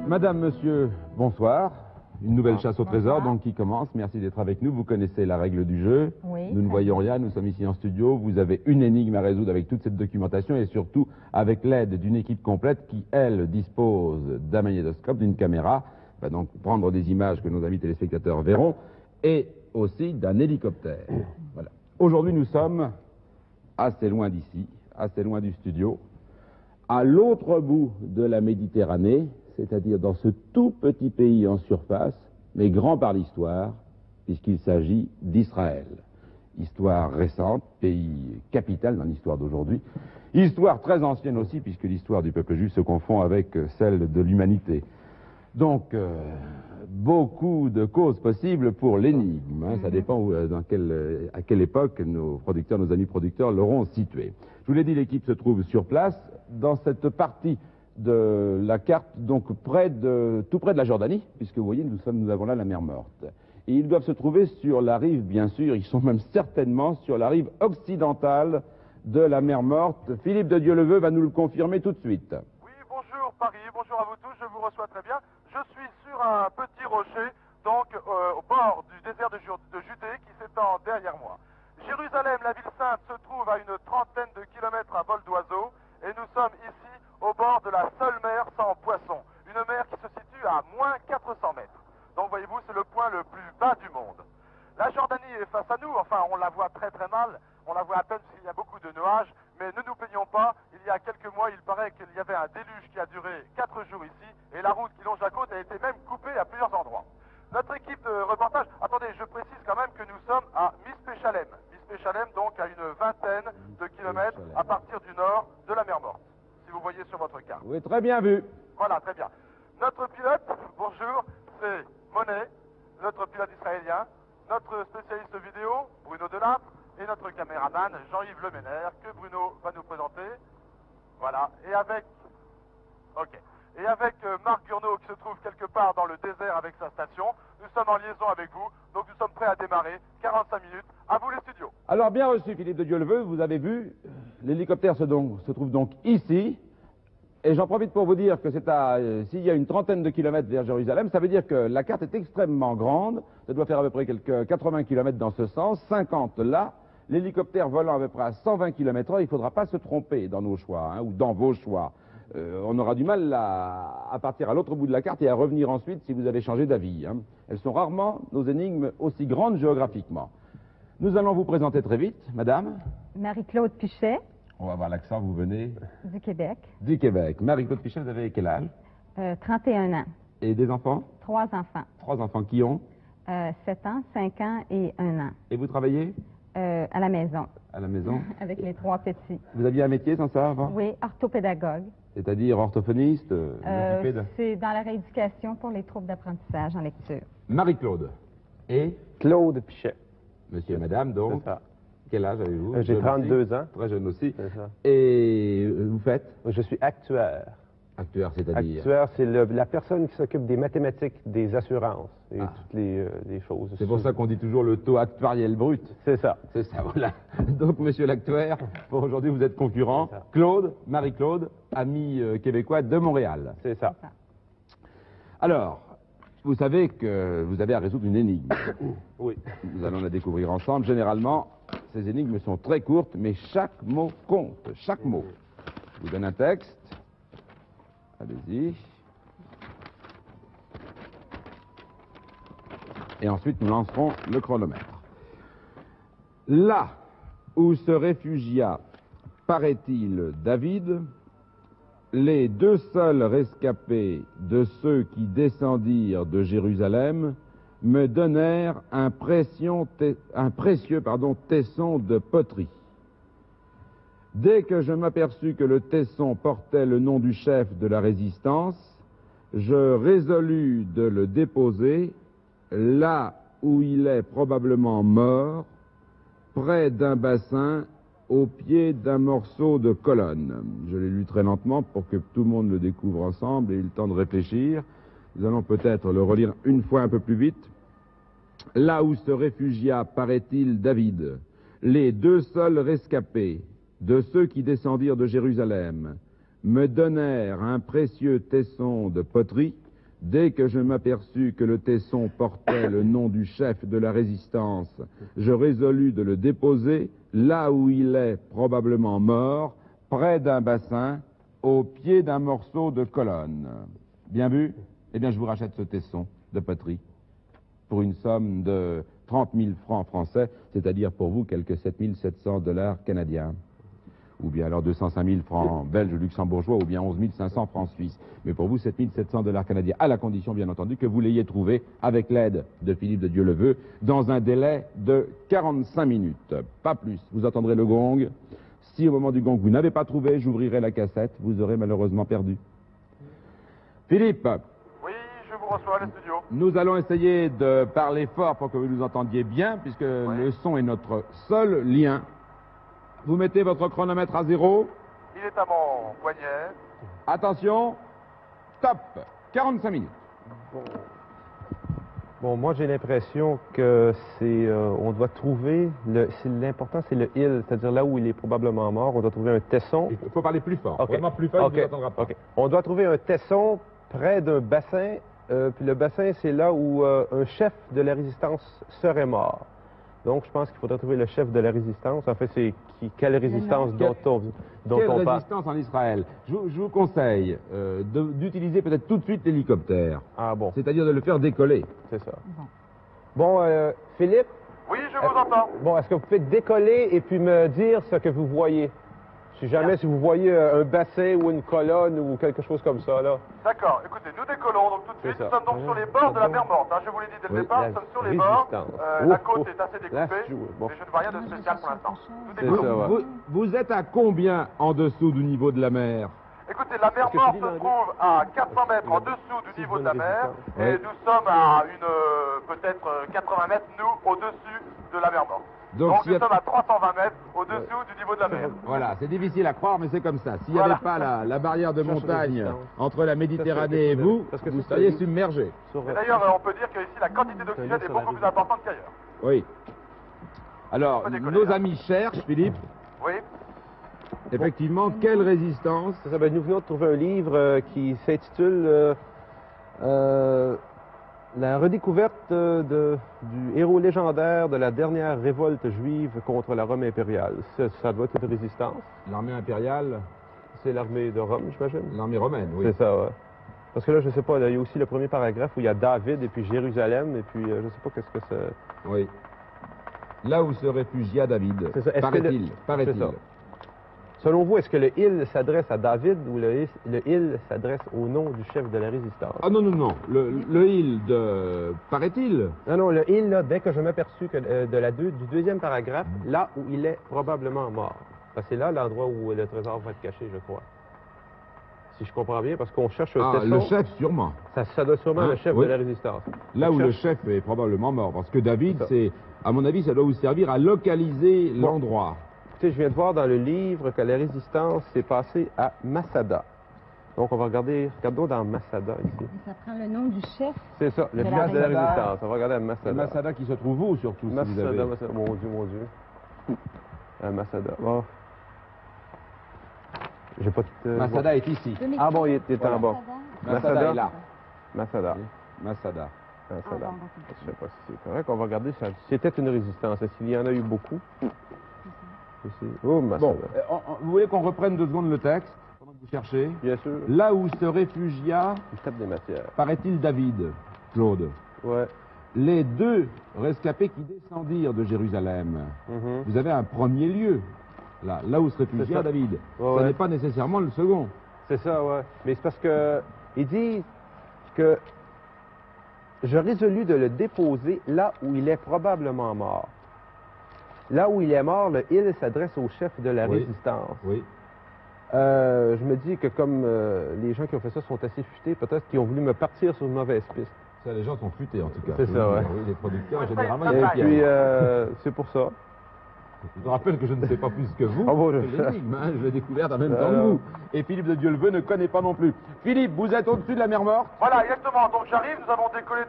Madame, monsieur, bonsoir. Une nouvelle chasse au trésor donc qui commence. Merci d'être avec nous. Vous connaissez la règle du jeu. Oui, nous ne voyons rien. Nous sommes ici en studio. Vous avez une énigme à résoudre avec toute cette documentation et surtout avec l'aide d'une équipe complète qui, elle, dispose d'un magnétoscope, d'une caméra, va donc prendre des images que nos amis téléspectateurs verront et aussi d'un hélicoptère. Voilà. Aujourd'hui, nous sommes assez loin d'ici, assez loin du studio, à l'autre bout de la Méditerranée, c'est-à-dire dans ce tout petit pays en surface, mais grand par l'histoire, puisqu'il s'agit d'Israël. Histoire récente, pays capital dans l'histoire d'aujourd'hui. Histoire très ancienne aussi, puisque l'histoire du peuple juif se confond avec celle de l'humanité. Donc, beaucoup de causes possibles pour l'énigme. Ça dépend à quelle époque nos producteurs, nos amis producteurs l'auront situé. Je vous l'ai dit, l'équipe se trouve sur place, dans cette partie de la carte, donc tout près de la Jordanie, puisque vous voyez, nous avons là la mer Morte. Et ils doivent se trouver sur la rive, bien sûr, ils sont même certainement sur la rive occidentale de la mer Morte. Philippe de Dieuleveux va nous le confirmer tout de suite. Oui, bonjour Paris, bonjour à vous tous, je vous reçois très bien. Je suis sur un petit rocher, donc au bord du désert de Judée qui s'étend derrière moi. Jérusalem, la ville sainte, se trouve à une trentaine de kilomètres à vol d'oiseau et nous sommes ici au bord de la seule mer sans poisson, une mer qui se situe à moins 400 mètres. Donc voyez-vous, c'est le point le plus bas du monde. La Jordanie est face à nous, enfin on la voit très très mal, on la voit à peine parce qu'il y a beaucoup de nuages, mais ne nous plaignons pas, il y a quelques mois il paraît qu'il y avait un déluge qui a duré 4 jours ici, et la route qui longe la côte a été même coupée à plusieurs endroits. Notre équipe de reportage, attendez, je précise quand même que nous sommes à Mispéchalem. Mispéchalem donc à une vingtaine de kilomètres à partir du nord de la mer Morte, si vous voyez sur votre carte. Oui, très bien vu. Voilà, très bien. Notre pilote, bonjour, c'est Monet, notre pilote israélien, notre spécialiste vidéo, Bruno Delattre, et notre caméraman, Jean-Yves Leménaire, que Bruno va nous présenter. Voilà, et avec Marc Gurneau qui se trouve quelque part dans le désert avec sa station. Nous sommes en liaison avec vous, donc nous sommes prêts à démarrer. 45 minutes, à vous les studios. Alors bien reçu Philippe de Dieuleveux, vous avez vu, l'hélicoptère se trouve donc ici. Et j'en profite pour vous dire que s'il y a une trentaine de kilomètres vers Jérusalem, ça veut dire que la carte est extrêmement grande. Ça doit faire à peu près quelques 80 kilomètres dans ce sens, 50 là. L'hélicoptère volant à peu près à 120 km/h, il ne faudra pas se tromper dans nos choix, ou dans vos choix. On aura du mal à partir à l'autre bout de la carte et à revenir ensuite si vous avez changé d'avis. Elles sont rarement, nos énigmes, aussi grandes géographiquement. Nous allons vous présenter très vite, madame. Marie-Claude Pichet. On va voir l'accent, vous venez Du Québec. Du Québec. Marie-Claude Pichet, vous avez quel âge? 31 ans. Et des enfants? 3 enfants. 3 enfants qui ont? 7 ans, 5 ans et 1 an. Et vous travaillez? À la maison. À la maison? Avec les 3 petits. Vous aviez un métier sans ça avant? Oui, orthopédagogue. C'est-à-dire orthophoniste? C'est dans la rééducation pour les troubles d'apprentissage en lecture. Marie-Claude. Et? Claude Pichet. Monsieur et madame, donc? C'est ça. Quel âge avez-vous? J'ai 32 ans. Très jeune aussi. C'est ça. Et vous faites? Je suis actuaire. Actuaire, c'est-à-dire? Actuaire, c'est la personne qui s'occupe des mathématiques, des assurances et toutes les choses. C'est pour ça qu'on dit toujours le taux actuariel brut. C'est ça. C'est ça, voilà. Donc, monsieur l'actuaire, pour aujourd'hui, vous êtes concurrent. Claude, Marie-Claude, ami québécois de Montréal. C'est ça. Alors, vous savez que vous avez à résoudre une énigme. Oui. Nous allons la découvrir ensemble. Généralement, ces énigmes sont très courtes, mais chaque mot compte. Chaque mot. Je vous donne un texte. Allez-y. Et ensuite, nous lancerons le chronomètre. Là où se réfugia, paraît-il, David, les 2 seuls rescapés de ceux qui descendirent de Jérusalem me donnèrent un précieux tesson de poterie. Dès que je m'aperçus que le tesson portait le nom du chef de la résistance, je résolus de le déposer là où il est probablement mort, près d'un bassin, au pied d'un morceau de colonne. Je l'ai lu très lentement pour que tout le monde le découvre ensemble et ait le temps de réfléchir. Nous allons peut-être le relire une fois un peu plus vite. Là où se réfugia, paraît-il, David, les 2 seuls rescapés de ceux qui descendirent de Jérusalem me donnèrent un précieux tesson de poterie. Dès que je m'aperçus que le tesson portait le nom du chef de la résistance, je résolus de le déposer là où il est probablement mort, près d'un bassin, au pied d'un morceau de colonne. Bien vu? Eh bien, je vous rachète ce tesson de poterie pour une somme de 30 000 francs français, c'est-à-dire pour vous quelques 7 700 $ canadiens. Ou bien alors 205 000 francs belges ou luxembourgeois, ou bien 11 500 francs suisses. Mais pour vous, 7 700 $ canadiens, à la condition, bien entendu, que vous l'ayez trouvé, avec l'aide de Philippe de Dieuleveux, dans un délai de 45 minutes. Pas plus. Vous entendrez le gong. Si au moment du gong, vous n'avez pas trouvé, j'ouvrirai la cassette. Vous aurez malheureusement perdu. Philippe. Oui, je vous reçois, les studios. Nous allons essayer de parler fort pour que vous nous entendiez bien, puisque le son est notre seul lien. Vous mettez votre chronomètre à 0. Il est à mon poignet. Attention, stop, 45 minutes. Bon, moi j'ai l'impression que on doit trouver, l'important c'est le il, c'est-à-dire là où il est probablement mort, on doit trouver un tesson. Il faut parler plus fort, Ok. vraiment plus fort, Ok. il ne vous entendra pas. Ok. On doit trouver un tesson près d'un bassin, puis le bassin c'est là où un chef de la résistance serait mort. Donc je pense qu'il faudrait trouver le chef de la résistance. En fait, c'est quelle résistance dont Quelle on parle. résistance en Israël? Je vous conseille d'utiliser peut-être tout de suite l'hélicoptère, Ah bon, c'est-à-dire de le faire décoller. c'est ça. Bon, Philippe, Oui, je vous entends. bon, est-ce que vous pouvez décoller et puis me dire ce que vous voyez? Si jamais, si vous voyez un bassin ou une colonne ou quelque chose comme ça, là. D'accord. Écoutez, nous décollons donc tout de C'est suite. ça. Nous sommes donc sur les bords de la mer Morte. Hein. Je vous l'ai dit dès le Oui, départ, la nous sommes sur les bords. résistance. La Ouf, côte ouf. est assez Là, découpée. je joue, bon. Mais je ne vois rien de spécial pour l'instant. Nous C'est décollons. ça, ouais. Vous êtes à combien en dessous du niveau de la mer? Écoutez, la mer Est-ce que Morte tu dis se l'anglais? trouve à 400 mètres en dessous du niveau de la mer. Et nous sommes à peut-être 80 mètres, nous, au-dessus de la mer Morte. Donc s'il y nous a- sommes à 320 mètres au-dessous du niveau de la mer. Voilà, c'est difficile à croire, mais c'est comme ça. S'il n'y Voilà. avait pas la barrière de Cherche montagne résistance. entre la Méditerranée et vous, Parce que vous ça, seriez c'est- submergé. Sur, Et d'ailleurs, on peut dire qu'ici, la quantité d'oxygène est sur la beaucoup plus résistance. importante qu'ailleurs. Oui. Alors, On peut décoller, nos là. amis cherchent, Philippe, Oui. effectivement, quelle résistance? c'est ça, ben, nous venons de trouver un livre qui s'intitule La redécouverte du héros légendaire de la dernière révolte juive contre la Rome impériale. Ça doit être une résistance. L'armée impériale, C'est l'armée de Rome, j'imagine. l'armée romaine, oui. C'est ça, ouais. Parce que là, je sais pas, là, il y a aussi le premier paragraphe où il y a David et puis Jérusalem, et puis je sais pas qu'est-ce que c'est. Oui. Là où se réfugia David, C'est ça. Est-ce que paraît-il, paraît-il. C'est ça. Selon vous, est-ce que le il s'adresse à David ou le il s'adresse au nom du chef de la résistance? Ah non, non, non. Le il de... Paraît-il. Non, non, le il, là, dès que je m'aperçus que du deuxième paragraphe, là où il est probablement mort. Parce que c'est là l'endroit où le trésor va être caché, je crois. Si je comprends bien, parce qu'on cherche un Ah, tesson. le chef, sûrement. Ça doit sûrement Hein, le chef oui. de la résistance. Là où Cherche- le chef est probablement mort. Parce que David, C'est ça. c'est... À mon avis, ça doit vous servir à localiser Bon. l'endroit. Tu sais, je viens de voir dans le livre que la résistance s'est passée à Masada. Donc, on va regardons dans Masada ici. Ça prend le nom du chef. C'est ça, le De la village de la Résistance. résistance. On va regarder à C'est Masada. Masada qui se trouve où, surtout, si vous Masada, avez... Masada. Mon Dieu. À Masada. Bon. J'ai pas tout... Masada est ici. Ah bon, il est en bas. Masada Masada. est là. Masada. Masada. Masada. Je sais pas si c'est correct. On va regarder si c'était une résistance. Est-ce qu'il y en a eu beaucoup? Ici. Oh, Masada. Bon, vous voulez qu'on reprenne 2 secondes le texte, pendant que vous cherchez? Bien sûr. Là où se réfugia, Il tape des matières. paraît-il, David, Claude. Ouais. Les 2 rescapés qui descendirent de Jérusalem. Mhm. Vous avez un premier lieu, là où se C'est réfugia ça. David. Ouais, Ce ouais. n'est pas nécessairement le second. C'est ça, ouais. Mais c'est parce que il dit que je résolus de le déposer là où il est probablement mort. Là où il est mort, le il s'adresse au chef de la Oui. résistance. Oui. Je me dis que comme les gens qui ont fait ça sont assez futés, peut-être qu'ils ont voulu me partir sur une mauvaise piste. Ça, les gens sont futés, en tout cas. C'est ça, ouais. Oui, les producteurs, généralement, Ah, ils Et sont bah, puis, fiers. c'est pour ça. Je vous rappelle que je ne sais pas plus que vous. Ah bon, C'est l'énigme, hein, je l'ai découverte en même temps que Alors. vous. Et Philippe de Dieuleveux ne connaît pas non plus. Philippe, vous êtes au-dessus de la mer Morte? Voilà, exactement. Donc j'arrive, nous avons décollé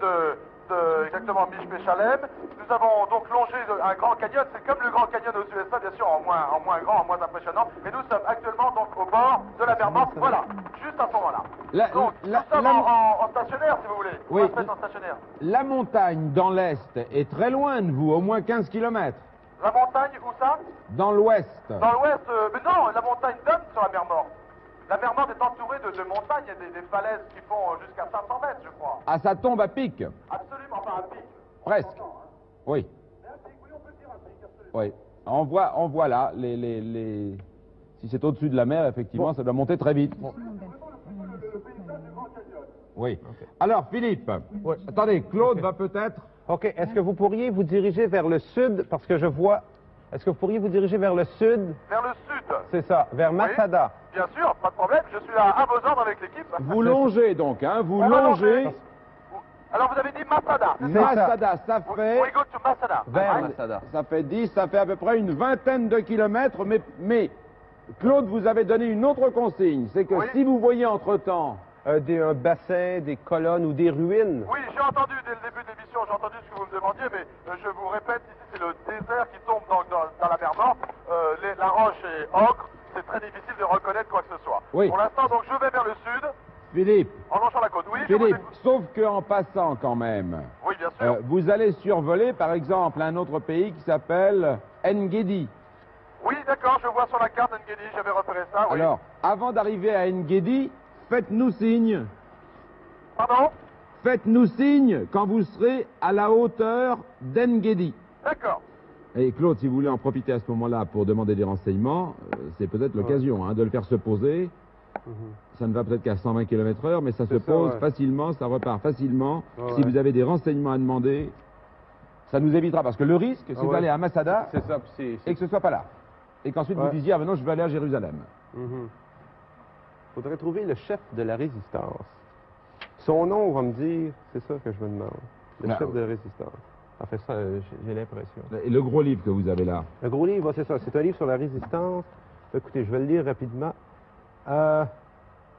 exactement Mishpe Shalem. Nous avons donc longé un grand canyon. C'est comme le grand canyon aux USA, bien sûr, en moins grand, en moins impressionnant. Et nous sommes actuellement donc au bord de la mer Morte. Voilà, juste à ce moment-là. Donc, nous sommes en stationnaire, si vous voulez. Oui. On va se mettre en stationnaire. La montagne dans l'est est très loin de vous, au moins 15 km. La montagne, où ça? Dans l'ouest. Dans l'ouest, mais non, la montagne donne sur la mer Morte. La mer Morte est entourée de montagnes, il y a des falaises qui font jusqu'à 500 mètres, je crois. Ah, ça tombe à pic. Absolument, pas un pic. Presque. Oui. Mais un pic, oui, on peut dire un pic, absolument. Oui. On voit là, si c'est au-dessus de la mer, effectivement, ça doit monter très vite. Oui. Alors, Philippe, attendez, Claude va peut-être... OK. Est-ce que vous pourriez vous diriger vers le sud? Parce que je vois... Est-ce que vous pourriez vous diriger vers le sud? Vers le sud. C'est ça, vers Masada. Bien sûr, pas de problème, je suis à vos ordres avec l'équipe. Vous longez donc, hein, vous On va longez. longer. Alors vous avez dit Masada. Masada, ça fait... We go to Masada. Vers Masada. Ça fait 10, ça fait à peu près une vingtaine de kilomètres, mais Claude vous avait donné une autre consigne, c'est que Oui. si vous voyez entre-temps... un bassin, des colonnes ou des ruines. Oui, j'ai entendu dès le début de l'émission, j'ai entendu ce que vous me demandiez, mais je vous répète, ici c'est le désert qui tombe dans la mer Morte. La roche est ocre, c'est très difficile de reconnaître quoi que ce soit. Oui. Pour l'instant, donc je vais vers le sud, Philippe, en longeant la côte. Oui, je vous Philippe, écoute. sauf qu'en passant quand même, Oui, bien sûr. vous allez survoler par exemple un autre pays qui s'appelle Engedi. Oui, d'accord, je vois sur la carte Ngedi, j'avais repéré ça, oui. Alors, avant d'arriver à Engedi, faites-nous signe. Pardon? Faites-nous signe quand vous serez à la hauteur d'Engedi. D'accord. Et Claude, si vous voulez en profiter à ce moment-là pour demander des renseignements, c'est peut-être l'occasion hein, de le faire se poser. Ça ne va peut-être qu'à 120 km/h, mais ça se C'est ça, pose ouais. facilement, ça repart facilement. Ouais, Si ouais. vous avez des renseignements à demander, ça nous évitera. Parce que le risque, c'est ouais. d'aller à Masada C'est ça, puis et que ce soit pas là. Et qu'ensuite vous Ouais. disiez, ah ben non, je vais aller à Jérusalem. Faudrait trouver le chef de la résistance. Son nom, on va me dire, c'est ça que je me demande. Le Ah, chef oui. de la résistance. En fait, ça, j'ai l'impression. Et le gros livre que vous avez là. Un gros livre, c'est ça. C'est un livre sur la résistance. Écoutez, je vais le lire rapidement.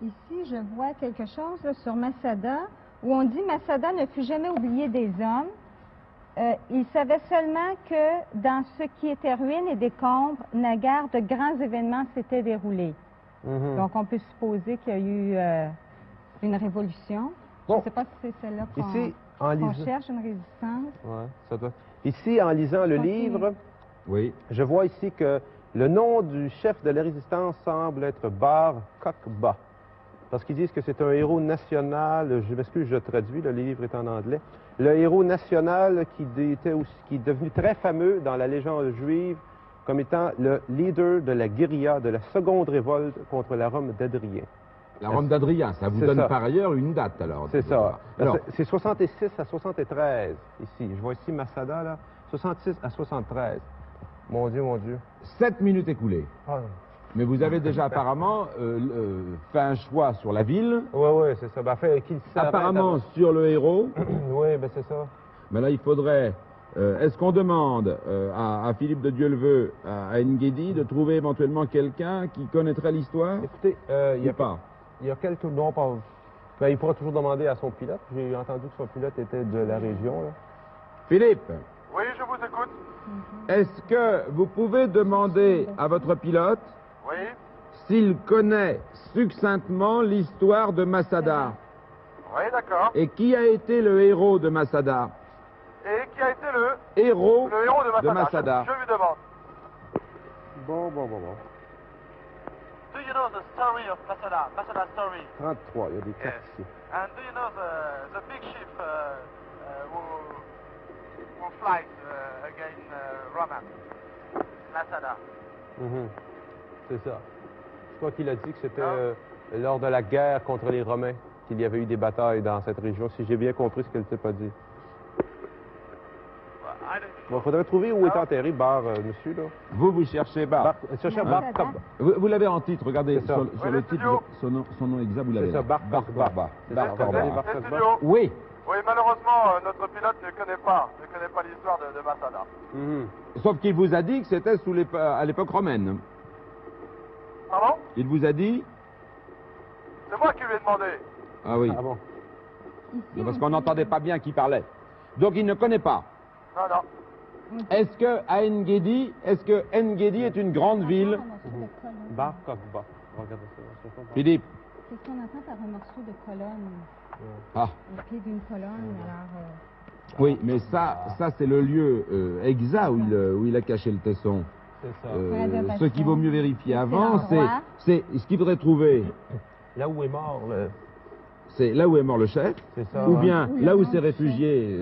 Ici, je vois quelque chose là, sur Masada, où on dit Masada ne fut jamais oublié des hommes. Il savait seulement que dans ce qui était ruines et décombres, naguère de grands événements s'étaient déroulés. Donc, on peut supposer qu'il y a eu une révolution. Je Bon. ne sais pas si c'est celle-là Ici, en qu'on lisant... cherche, une résistance. Ouais, ça doit... Ici, en lisant le Continue. livre, Oui. je vois ici que le nom du chef de la résistance semble être Bar Kokhba. Parce qu'ils disent que c'est un héros national, je m'excuse, je traduis, le livre est en anglais. Le héros national qui est devenu très fameux dans la légende juive comme étant le leader de la guérilla de la seconde révolte contre la Rome d'Adrien. La Rome d'Adrien, ça vous C'est donne ça. par ailleurs une date alors. C'est ça. Alors, C'est 66 à 73, ici. Je vois ici Masada, là. 66 à 73. Mon Dieu, mon Dieu. 7 minutes écoulées. Ah, Mais vous avez déjà apparemment fait un choix sur la ville, oui, c'est ça. Ben, fait, qu'il s'arrête apparemment avant- sur le héros. Oui, ben c'est ça. Mais là, il faudrait... Est-ce qu'on demande à Philippe de Dieuleveux, à Ngedi, de trouver éventuellement quelqu'un qui connaîtrait l'histoire Écoutez, il y ou a pas? Il y a quelques noms par... Ben, il pourra toujours demander à son pilote. J'ai entendu que son pilote était de la région, là. Philippe, Oui, je vous écoute. est-ce que vous pouvez demander à votre pilote Oui. s'il connaît succinctement l'histoire de Masada Oui, d'accord. et qui a été le héros de Masada? Et qui a été le Héros héros de de Masada? Masada. Je lui demande. Bon. Do you know the story of Masada? Masada story. 33, il y a des cartes ici. And do you know the big ship who flies against Roman? Masada. C'est ça. Je crois qu'il a dit que c'était lors de la guerre contre les Romains qu'il y avait eu des batailles dans cette région, si j'ai bien compris ce que le type a dit. Bon, faudrait trouver où est enterré Bar, monsieur, là. Vous cherchez Bar. Cherchez Non, Bar Masada. Kokhba. Vous l'avez en titre, regardez C'est ça. sur Oui, le le titre, studio. son nom exact, vous l'avez C'est ça, là. Bar Kokhba. Kokhba. C'est Bar ça, Kokhba. regardez Bar Les Kokhba. studios. Oui, Oui, malheureusement, notre pilote ne connaît pas l'histoire de Masada. sauf qu'il vous a dit que c'était à l'époque romaine. Pardon? Il vous a dit... C'est moi qui lui ai demandé. Ah oui, Ah bon? Ici, parce on qu'on dit- n'entendait pas bien qui parlait. Donc il ne connaît pas. Non, non. Est-ce que à Engedi, est une grande ville? Bar Kokhba. Regardez ça. Philippe, Qu'est-ce qu'on entend par un morceau de colonne? Ah, Au pied d'une colonne, alors... oui, mais ça c'est le lieu exact où il a caché le tesson. C'est ça. Ce qu'il vaut mieux vérifier avant, l'endroit. c'est ce qu'il faudrait trouver. Là où est mort, C'est là où est mort le chef, c'est ça. ou ouais. bien Où là où le s'est nom du réfugié,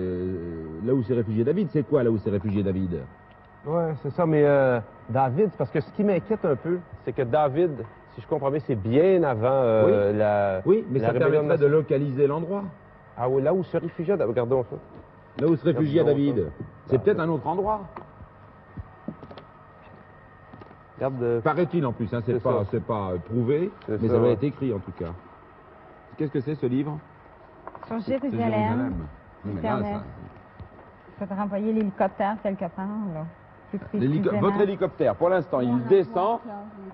là où s'est réfugié David. C'est quoi là où s'est réfugié David? Ouais, c'est ça, mais David, c'est parce que ce qui m'inquiète un peu, c'est que David, si je comprends bien, c'est bien avant la... Oui, mais la ça rébellion permettrait de localiser l'endroit. Ah oui, là où se réfugia, regardons ça. Là où se réfugia Regardons David. ça. C'est peut-être un autre endroit. Regarde, Paraît-il en plus, hein, C'est ça. c'est pas prouvé, C'est mais ça, ça va ouais. être écrit en tout cas. Qu'est-ce que c'est ce livre? Sur C'est Jérusalem, Non, mais là, Internet. Il faudrait envoyer l'hélicoptère quelque part, là. Plus précisément. votre hélicoptère, pour l'instant, il descend.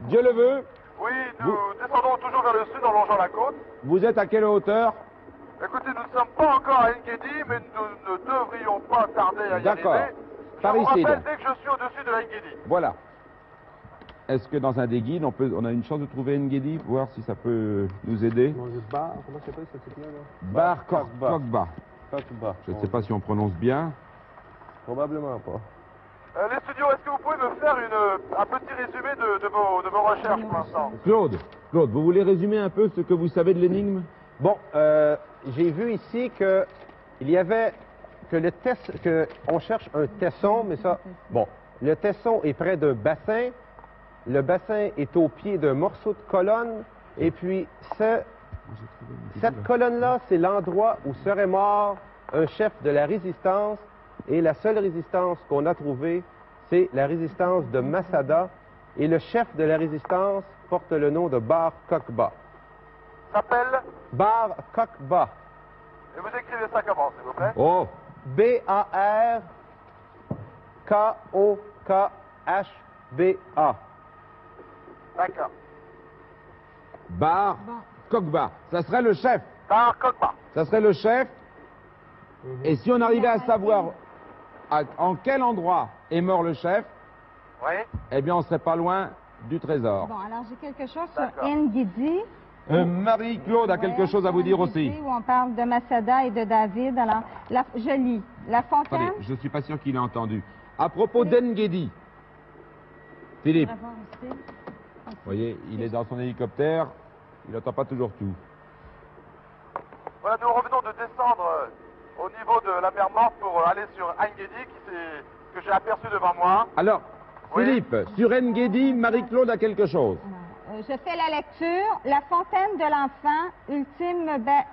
Dieu le veut. Oui, nous descendons toujours vers le sud en longeant la côte. Vous êtes à quelle hauteur? Écoutez, nous ne sommes pas encore à Engedi, mais nous ne devrions pas tarder à y D'accord. arriver. Je Par vous ici, rappelle là. dès que je suis au-dessus de Engedi. Voilà. Est-ce que dans un des guides, on a une chance de trouver Engedi, voir si ça peut nous aider? Bar, comment ça s'appelle ce truc-là? Bar Kokba. Kokba. Kokba. Je ne sais pas si on prononce bien. Probablement pas. Les studios, est-ce que vous pouvez me faire un petit résumé de vos recherches pour l'instant? Claude, vous voulez résumer un peu ce que vous savez de l'énigme? Bon, j'ai vu ici que il y avait que on cherche un tesson, mais ça, bon, le tesson est près d'un bassin, le bassin est au pied d'un morceau de colonne, et puis cette colonne-là, c'est l'endroit où serait mort un chef de la résistance, et la seule résistance qu'on a trouvée, c'est la résistance de Masada, et le chef de la résistance porte le nom de Bar Kokba. S'appelle, Bar Kokba. et vous écrivez ça comment, s'il vous plaît? Oh, B-A-R-K-O-K-H-B-A. D'accord. Bar Kokba. Ça serait le chef. Bar Kokba. Ça serait le chef. Et si on arrivait à savoir en quel endroit est mort le chef, Oui. eh bien, on serait pas loin du trésor. Bon, alors j'ai quelque chose sur D'accord. Engedi. Marie-Claude a quelque chose à vous dire aussi. Où on parle de Masada et de David. Alors, je lis. La fontaine... Attendez, je suis pas sûr qu'il ait entendu. À propos d'Engedi, Philippe, On va voir ici. vous voyez, il est dans son hélicoptère, il n'entend pas toujours tout. Voilà, nous revenons de descendre au niveau de la mer Morte pour aller sur Engedi, que j'ai aperçu devant moi. Alors, Oui. Philippe, sur Engedi, Marie-Claude a quelque chose. Je fais la lecture. La fontaine de l'enfant, ultime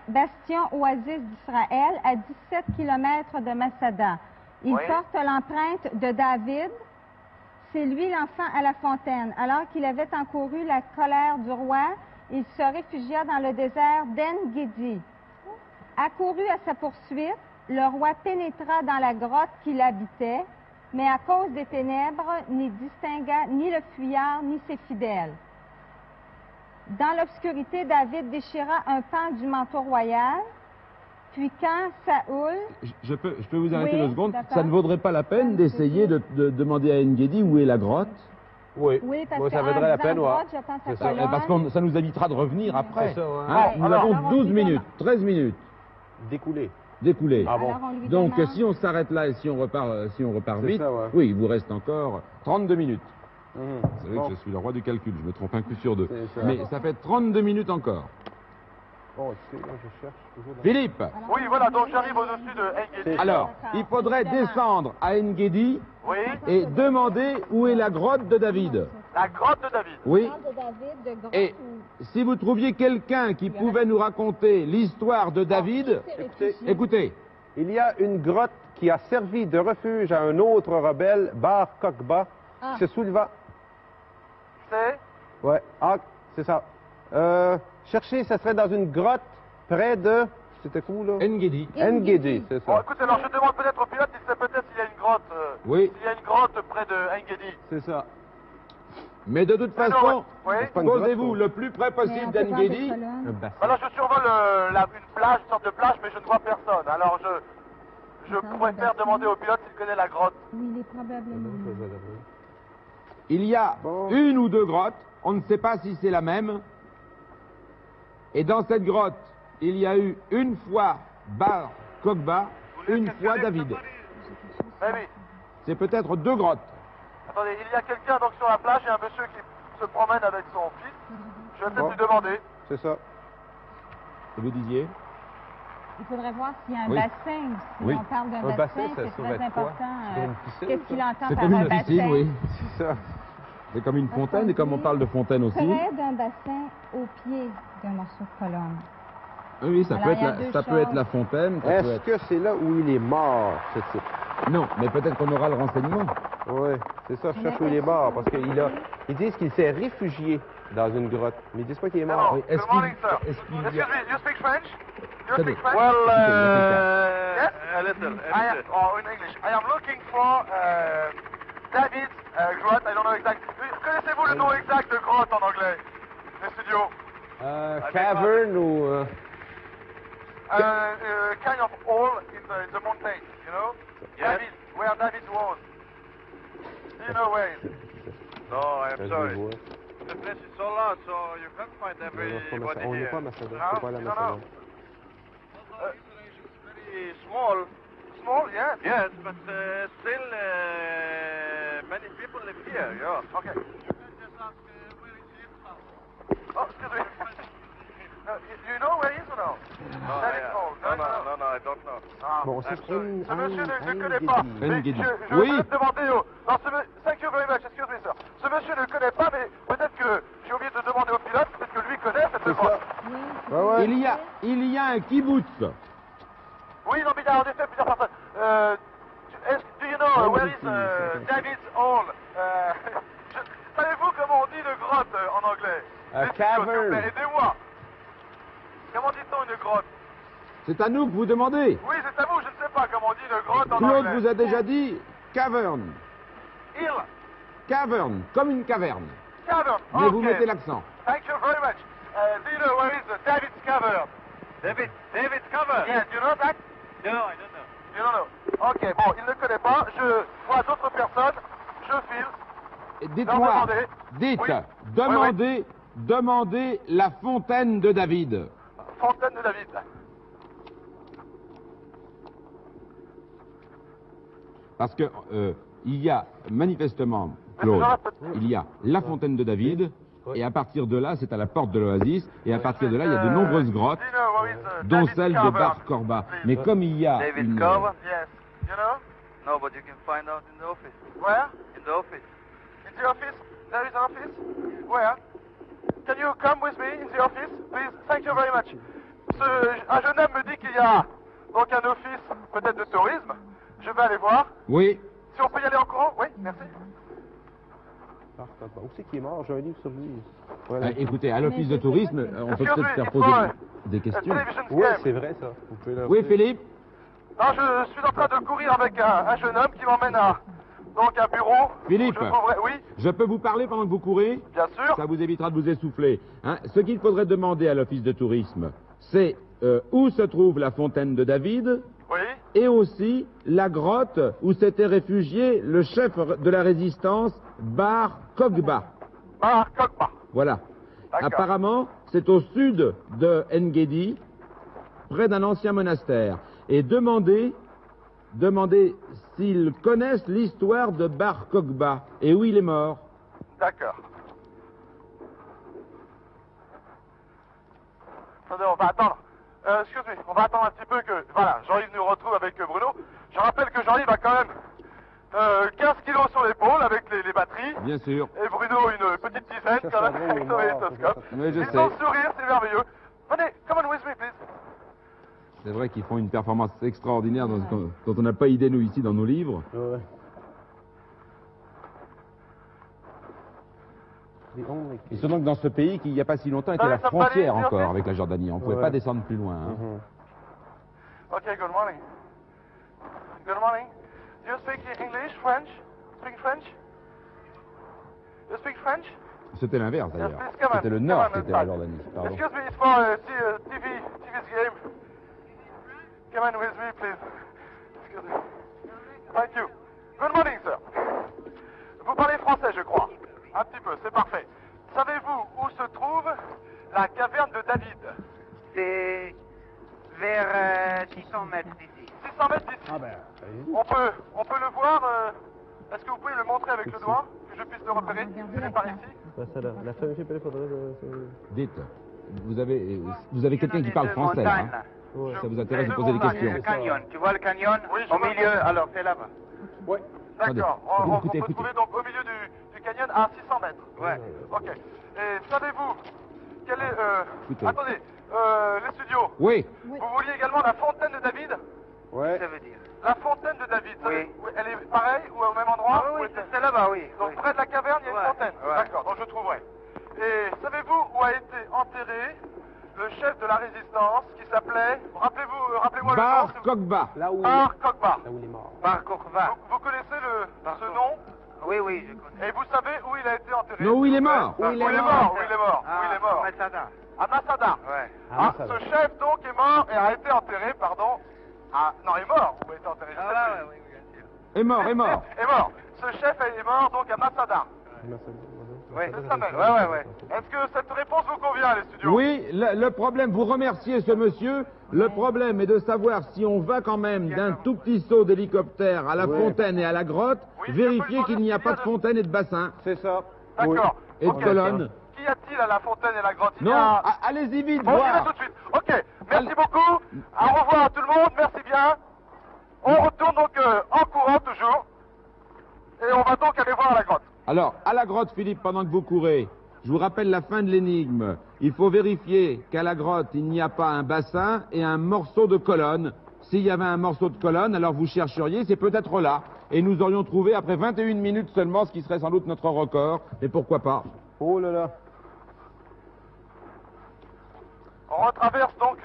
bastion oasis d'Israël, à 17 km de Masada. Il Oui. porte l'empreinte de David. C'est lui l'enfant à la fontaine. Alors qu'il avait encouru la colère du roi, il se réfugia dans le désert d'En-Gedi. Accouru à sa poursuite, le roi pénétra dans la grotte qu'il habitait, mais à cause des ténèbres, n'y distingua ni le fuyard ni ses fidèles. Dans l'obscurité, David déchira un pan du manteau royal, puis quand Saoul... Je peux vous arrêter Oui, 2 secondes. d'accord. Ça ne vaudrait pas la peine d'essayer de demander à Engedi où est la grotte, Oui. Oui, parce Moi, que ça vaudrait la en disant peine, ouais. grotte, je pense à C'est ça. colonne. parce que ça nous évitera de revenir après. C'est ça, ouais. Hein, Bon, nous alors, avons on 12 lui minutes, 13 minutes Découlé. d'écouler. Ah bon? Alors, on lui Donc, demande- si on s'arrête là et si on repart C'est vite, ça, ouais. oui, il vous reste encore 32 minutes. Mhm. Vous savez Bon. que je suis le roi du calcul, je me trompe un coup sur 2. C'est ça. Mais ça fait 32 minutes encore. Bon, tu sais, là, je cherche toujours dans... Philippe, Alors, Oui, voilà, donc j'arrive au-dessus de Engedi. alors, D'accord. il faudrait Évidemment. descendre à Engedi Oui, et demander où est la grotte de David. la grotte de David. Oui, de David, de grotte et ou- si vous trouviez quelqu'un qui pouvait nous raconter l'histoire de David, écoutez, Il y a une grotte qui a servi de refuge à un autre rebelle, Bar Kokba, Ah. qui se souleva... C'est Ouais, ah, c'est ça. Chercher, ce serait dans une grotte près de... C'était où, là? Engedi. Engedi, c'est Bon, ça. écoutez, alors je demande peut-être au pilote, il sait peut-être s'il y a une grotte. Oui, S'il y a une grotte près de Engedi. C'est ça. mais de toute façon, Oui. pas une grotte, posez-vous quoi. le plus près Mais on possible peut voir des d'Engedi. colonnes. Un bassin. Voilà, je survole une plage, une sorte de plage, mais je ne vois personne. Alors je préfère demander au pilote s'il connaît la grotte. Oui, il est probablement... Il y a Bon. une ou deux grottes, on ne sait pas si c'est la même. Et dans cette grotte, il y a eu une fois Bar Kokhba, une fois David. Maybe. C'est peut-être 2 grottes. Attendez, il y a quelqu'un donc sur la plage, il y a un monsieur qui se promène avec son fils. Je vais peut-être Bon. lui demander. C'est ça. Et vous disiez? Il faudrait voir s'il y a un Oui. bassin. Si Oui. on parle d'un Un bassin, bassin, ça c'est saurait très de quoi? important. C'est une piscine, Qu'est-ce ça? qu'il entend C'est par comme un une bassin? piscine, oui. C'est ça. C'est comme une fontaine, et comme on parle de fontaine aussi. Près d'un bassin au pied d'un morceau de colonne. Oui, ça, Alors, peut il y a être, deux ça peut être choses. la fontaine. Ça peut Est-ce être... que c'est là où il est mort, ce type? Non, mais peut-être qu'on aura le renseignement. Oui, c'est ça, je cherche où il est mort, parce qu'ils disent qu'il s'est réfugié dans une grotte, mais ils disent pas qu'il est mort. Oui, Good morning, sir. est-ce qu'il y Excuse a... me, you speak French? You Attendez. speak French? Well, Yes? a little. I am, oh, in English. I am looking for David's grotte. I don't know exact. Connaissez-vous le nom exact de grotte en anglais? Les studios. Cavern ou... Kind of hole in the mountain, you know? Yes. David, where David was. Do you know where it is? No, I'm Je sorry. le vois. The place is so large, so you can't find everybody On n'est here. pas à Macédoine, No, c'est pas la no, no. Macédoine. Very small. Small, yes. Yes, but still many people live here. Yeah. Okay. Oh, excuse me. You know where he is or no? No, David Hall. no, I don't know. Ah. Bon, c'est Ce monsieur ne connaît pas. Nguedi. Mais Nguedi. je Oui. veux te demander non, thank you very much, excuse me, sir. Ce monsieur ne connaît pas, mais peut-être que j'ai oublié de demander au pilote, peut-être que lui connaît cette C'est grotte. ça. Ouais, ouais. Il y a un kibbutz. Oui, non, mais il y a en effet plusieurs personnes. Do you know where is David's Hall? Savez-vous comment on dit une grotte en anglais? A Les studios, s'il vous cavern. plaît, aidez-moi. Comment dit-on une grotte? C'est à nous que vous demandez. Oui, c'est à vous, je ne sais pas comment on dit une grotte en Claude anglais. vous a déjà dit cavern. Hill. Cavern, comme une caverne. Cavern. Mais vous Okay. mettez l'accent. Thank you very much. Do you know where is David's cavern? David's cover? Yes, you know that? No, I don't know. You don't know. Ok, bon, il ne connaît pas. Je vois d'autres personnes. Je file. Et Non, dites-moi, demandez. dites, Oui. demandez la fontaine de David. Fontaine de David. Parce que il y a manifestement, Claude, il y a la fontaine de David, et à partir de là, c'est à la porte de l'oasis, et à partir de là, il y a de nombreuses grottes, Do you know where is dont David's celle de cavern? Bar Korba. Mais comme il y a David une... Cove? Yes. You know? No, but you can find out in the office. Where? In the office. In the office? There is an office? Where? Can you come with me in the office, please? Thank you very much. Un jeune homme me dit qu'il y a donc un office, peut-être de tourisme. Je vais aller voir. Oui, Si on peut y aller en courant? Oui, merci. Où c'est qu'il est mort? J'ai un livre sur lui. Voilà. écoutez, à l'office de tourisme, on peut peut-être faire poser des questions. Television Oui, scam. c'est vrai, ça. Vous pouvez le Oui, Philippe? Non, je suis en train de courir avec un jeune homme qui m'emmène à donc un bureau. Philippe. Où je trouverai... Oui, Je peux vous parler pendant que vous courez? bien sûr. Ça vous évitera de vous essouffler. Hein. Ce qu'il faudrait demander à l'office de tourisme, c'est où se trouve la fontaine de David, Oui. et aussi la grotte où s'était réfugié le chef de la résistance, Bar Kokhba. Ah, Kokba. Voilà. D'accord. Apparemment, c'est au sud de Nguedi, près d'un ancien monastère. Et demandez s'ils connaissent l'histoire de Bar Kokhba et où il est mort. D'accord. Attendez, on va attendre. Excuse-moi, on va attendre un petit peu que... Voilà, Jean-Yves nous retrouve avec Bruno. Je rappelle que Jean-Yves a quand même 15 kilos sur l'épaule avec les batteries. Bien sûr. Et Bruno une petite dizaine quand même avec son magnétoscope. Oui, je Ils sais. ont sourire, c'est merveilleux. Venez, come on with me, please. C'est vrai qu'ils font une performance extraordinaire dont on n'a pas idée, nous, ici, dans nos livres. Ouais. The only Ils sont donc dans ce pays qui, il n'y a pas si longtemps, était Allez, la ça frontière paraît, encore bien avec la Jordanie. On ne pouvait Ouais. pas descendre plus loin. Hein. Okay, good morning. Good morning. Do you speak English, French? Speak French? You speak French? C'était l'inverse, d'ailleurs. Yes, please, come on. C'était le Come nord on, qui était la inside. Jordanie. Pardon. Excuse me, it's for TV's game. Come on with me, please. Excuse me. Thank you. Good morning, sir. Vous parlez français, je crois. Un petit peu, c'est parfait. Savez-vous où se trouve la caverne de David? 600 mètres d'ici. 600 mètres d'ici. Ah ben, On peut le voir. Est-ce que vous pouvez le montrer avec le doigt, que je puisse le repérer? Regardez Il la est par carte. ici. la famille, il faudrait... Dites, vous avez quelqu'un qui parle français, montagnes, hein? là. Ça vous intéresse de Les poser des deux montagnes, questions? Le canyon, tu vois le canyon? Oui, je Au vois. milieu, alors c'est là-bas. Oui. D'accord. Attendez, On écoutez, peut écoutez. trouver donc au milieu du canyon à 600 mètres. Ouais. Ok. Et savez-vous quel est... Écoutez. Attendez, les studios. Oui. Vous vouliez également la fontaine de David? Ouais. Ça veut dire. La fontaine de David, Oui. elle est pareille ou au même endroit? Ah ou oui, est-elle- c'est là-bas, oui. Donc oui. près de la caverne, il y a Ouais, une fontaine. ouais. D'accord, donc je trouverai. Et savez-vous où a été enterré le chef de la résistance qui s'appelait... Rappelez-moi le nom. Bar s'il vous- Kokba. Là où il Bar Kokba. Là où il est mort. Par Korva. Vous connaissez Par ce Kokba. nom? Oui, oui, je connais. Et vous savez où il a été enterré? Non, où il est mort. Où il est mort? Où il est mort? Ah, Où il est mort? Masada. À Masada. Ouais. Ah, ce chef donc est mort et a été enterré, pardon. Ah, non, est mort. Où a été enterré? Je sais Ah, plus. ouais, oui, bien sûr. Est mort, est mort. Est mort. Ce chef est mort donc à Masada. Oui. C'est ça même. Ouais. Est-ce que cette réponse vous convient, les studios? Oui, le problème, vous remerciez ce monsieur, le problème est de savoir si on va quand même d'un tout petit saut d'hélicoptère à la fontaine et à la grotte, Oui, vérifier je peux qu'il n'y a pas de fontaine et de bassin. C'est ça. D'accord. Et de Ok. colonne. Qu'y a-t-il à la fontaine et la grotte? Il y Non, a- allez-y vite, Bon, j'y vais voir. tout de suite. Ok, merci Allez. beaucoup. Au revoir à tout le monde, merci bien. On retourne donc en courant toujours. Et on va donc aller voir la grotte. Alors, à la grotte, Philippe, pendant que vous courez, je vous rappelle la fin de l'énigme. Il faut vérifier qu'à la grotte, il n'y a pas un bassin et un morceau de colonne. S'il y avait un morceau de colonne, alors vous chercheriez, c'est peut-être là. Et nous aurions trouvé, après 21 minutes seulement, ce qui serait sans doute notre record. Mais pourquoi pas? Oh là là. On retraverse donc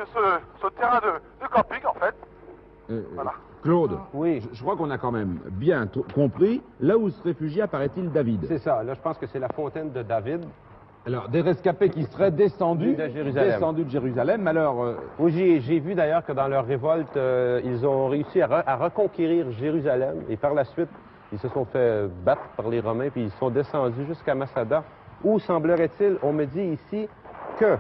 ce terrain de camping en fait. Voilà. Claude, Oui. je crois qu'on a quand même bien compris là où se réfugie, apparaît-il, David. C'est ça. Là, je pense que c'est la fontaine de David. Alors, des rescapés qui seraient descendus De Jérusalem. de Jérusalem. Alors, Oui, j'ai vu d'ailleurs que dans leur révolte, ils ont réussi à reconquérir Jérusalem et par la suite, ils se sont fait battre par les Romains puis ils sont descendus jusqu'à Masada où, semblerait-il, on me dit ici que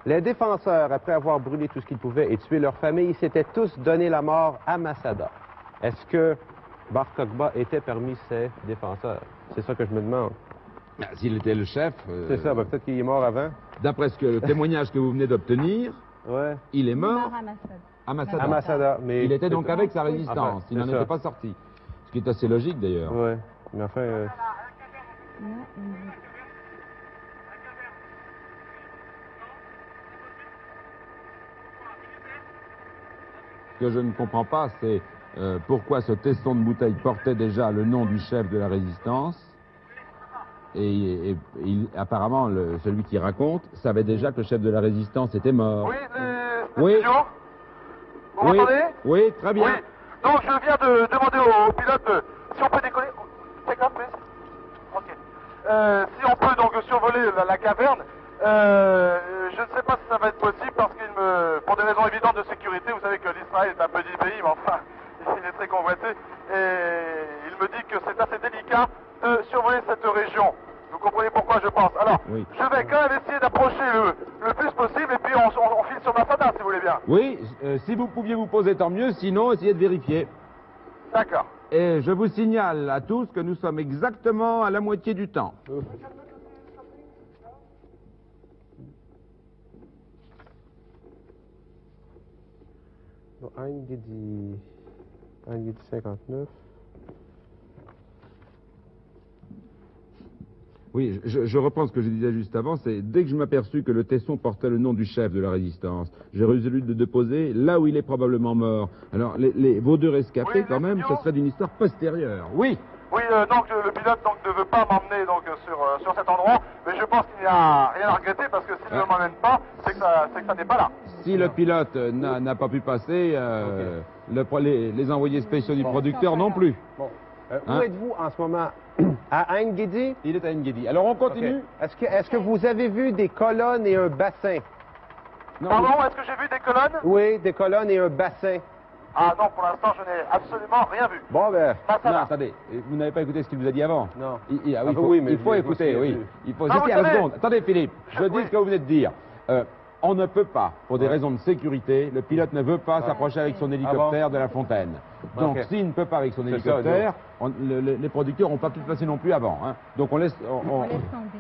les défenseurs, après avoir brûlé tout ce qu'ils pouvaient et tué leur famille, s'étaient tous donné la mort à Masada. Est-ce que Bar Kokba était parmi ces défenseurs? C'est ça que je me demande. s'il était le chef, C'est ça, peut-être qu'il est mort avant. d'après le témoignage que vous venez d'obtenir, Ouais. il est mort à Masada. à Masada. À Masada, mais... Il était donc avec sa résistance, Enfin, il n'en c'est ça. était pas sorti. Ce qui est assez logique d'ailleurs. Ouais, mais enfin... Ce que je ne comprends pas, c'est pourquoi ce tesson de bouteille portait déjà le nom du chef de la résistance. Et apparemment, celui qui raconte savait déjà que le chef de la résistance était mort. Oui, les Oui. studios? Vous Oui, m'entendez? oui, très bien. Oui. Donc je viens de demander au pilote si on peut décoller. Take off, please. Ok. Si on peut donc survoler la caverne, je ne sais pas si ça va être possible parce pour des raisons évidentes de sécurité, vous savez que l'Israël est un petit pays, mais enfin, il est très convoité. Et il me dit que c'est assez délicat de survoler cette région. Vous comprenez pourquoi je pense. Alors, Oui. je vais quand même essayer d'approcher le plus possible et puis on file sur Masada si vous voulez bien. Oui, si vous pouviez vous poser, tant mieux, sinon essayez de vérifier. D'accord. Et je vous signale à tous que nous sommes exactement à la moitié du temps. Ein Guidi 59. Oui, je reprends ce que je disais juste avant, c'est dès que je m'aperçus que le tesson portait le nom du chef de la résistance, j'ai résolu de déposer là où il est probablement mort. Alors, vos deux rescapés, Oui, quand même, studios. ce serait d'une histoire postérieure. Oui. Oui, donc le pilote donc, ne veut pas m'emmener donc sur cet endroit, mais je pense qu'il n'y a rien à regretter parce que s'il ne m'emmène pas, c'est que ça n'est pas là. Si le pilote n'a pas pu passer, les envoyés spéciaux du producteur non plus. Bon. Où Hein? êtes-vous en ce moment? À Ein Guidi? Il est à Nguedi. Alors on continue. Ok. Est-ce que vous avez vu des colonnes et un bassin? Non, Pardon, est-ce que j'ai vu des colonnes? Oui, des colonnes et un bassin. Ah non, pour l'instant, je n'ai absolument rien vu. Bon, ben... Ça non, va. attendez, vous n'avez pas écouté ce qu'il vous a dit avant. Non. Ah oui, Ah oui, mais il faut je- écouter, je- oui. Il faut. Ah, vous C'était à la savez- seconde. Attendez, Philippe, je dis Oui. ce que vous venez de dire. On ne peut pas, pour des raisons de sécurité, le pilote ne veut pas s'approcher avec son hélicoptère de la fontaine. Donc, s'il ne peut pas avec son hélicoptère, les producteurs n'ont pas pu passer non plus avant. Hein. Donc, on laisse tomber.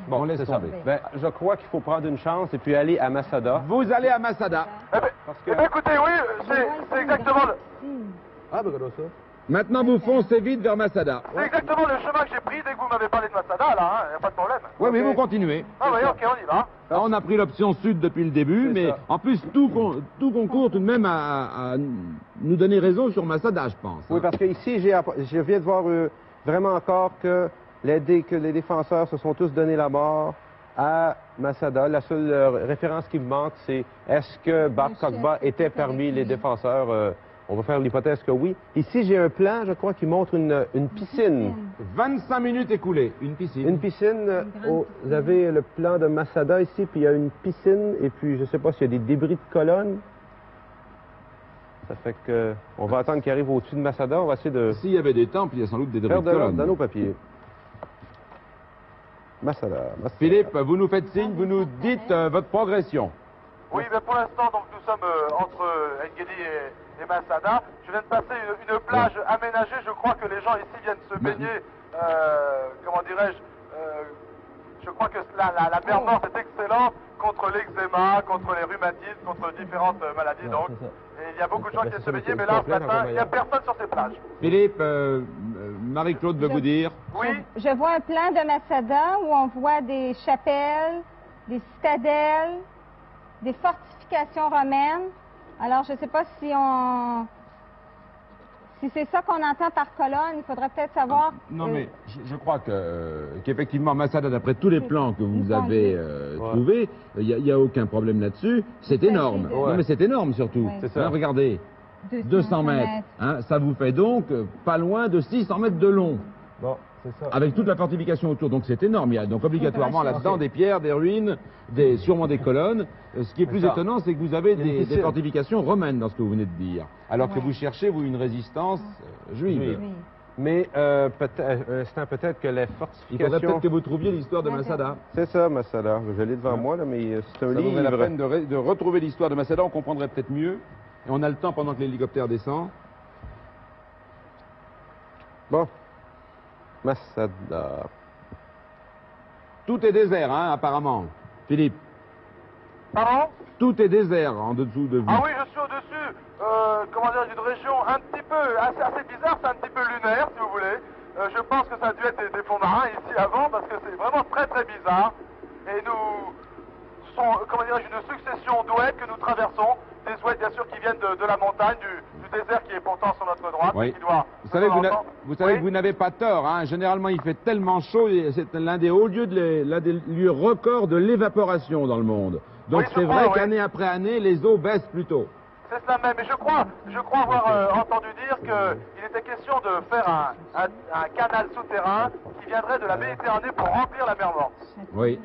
Bon, on laisse tomber. Ben, je crois qu'il faut prendre une chance et puis aller à Masada. Vous allez à Masada. Eh bien, écoutez, oui, c'est exactement le... Ah, ben, ça. Maintenant, vous foncez vite vers Masada. C'est exactement le chemin que j'ai pris dès que vous m'avez parlé de Masada, là, il n'y a pas de problème. Oui, mais vous continuez. Ah oui, ok, on y va. Alors, on a pris l'option sud depuis le début, mais en plus, tout concourt tout de même à nous donner raison sur Masada, je pense. Oui, parce qu'ici, je viens de voir vraiment encore que les défenseurs se sont tous donné la mort à Masada. La seule référence qui me manque, c'est est-ce que Bart Kokba était parmi les défenseurs? On va faire l'hypothèse que oui. Ici, j'ai un plan, je crois, qui montre une piscine. 25 minutes écoulées, une piscine. Une piscine, vous avez le plan de Masada ici, puis il y a une piscine, et puis je ne sais pas s'il y a des débris de colonnes. Ça fait que on va attendre qu'il arrive au-dessus de Masada, on va essayer de... S'il y avait des temples, il y a sans doute des débris de colonnes. Dans nos papiers. Masada. Philippe, vous nous faites signe, vous nous dites votre progression. Oui, mais pour l'instant, donc nous sommes entre Engedi et Masada. Je viens de passer une plage aménagée. Je crois que les gens ici viennent se baigner. Comment dirais-je je crois que la mer morte est excellente contre l'eczéma, contre les rhumatismes, contre différentes maladies. Donc, et il y a beaucoup de gens qui viennent se baigner, mais là, ce matin, il n'y a personne sur ces plages. Philippe, Marie-Claude veut vous dire. Oui. Je vois un plan de Masada où on voit des chapelles, des citadelles, des fortifications romaines. Alors, je ne sais pas si c'est ça qu'on entend par colonne, il faudrait peut-être savoir... Non, mais je crois qu'effectivement, Masada, d'après tous les plans que vous avez trouvés, il n'y a aucun problème là-dessus. C'est énorme. Non, mais c'est énorme surtout. C'est ça. Hein, regardez, 200 mètres. Hein, ça vous fait donc pas loin de 600 mètres de long. Bon, c'est ça. Avec toute la fortification autour. Donc c'est énorme. Il y a donc obligatoirement là-dedans des pierres, des ruines, sûrement des colonnes. Ce qui est plus étonnant, c'est que vous avez des fortifications romaines dans ce que vous venez de dire. Alors que vous cherchez, vous, une résistance juive. Oui. Mais peut-être que les fortifications... Il faudrait peut-être que vous trouviez l'histoire de Masada. C'est ça, Masada. Je l'ai devant moi, là, mais c'est un livre. Ça vaudrait la peine de retrouver l'histoire de Masada, on comprendrait peut-être mieux. Et on a le temps pendant que l'hélicoptère descend. Bon. Masada. Tout est désert, hein, apparemment. Philippe. Pardon? Tout est désert en dessous de vous. Ah oui, je suis au-dessus, comment dire, d'une région un petit peu, assez bizarre, c'est un petit peu lunaire, si vous voulez. Je pense que ça a dû être des fonds marins ici avant, parce que c'est vraiment très très bizarre. Et nous sommes, comment dire, une succession d'oueds que nous traversons, des oueds bien sûr qui viennent de la montagne, du désert qui est pourtant sur notre droite. Oui. Qui doit, vous savez que vous n'avez pas tort, hein. Généralement il fait tellement chaud, c'est l'un des hauts lieux, l'un des lieux records de l'évaporation dans le monde. Donc oui, c'est vrai qu'année après année, les eaux baissent plutôt. C'est cela même, et je crois avoir entendu dire qu'il était question de faire un canal souterrain qui viendrait de la Méditerranée pour remplir la mer Morte. Oui,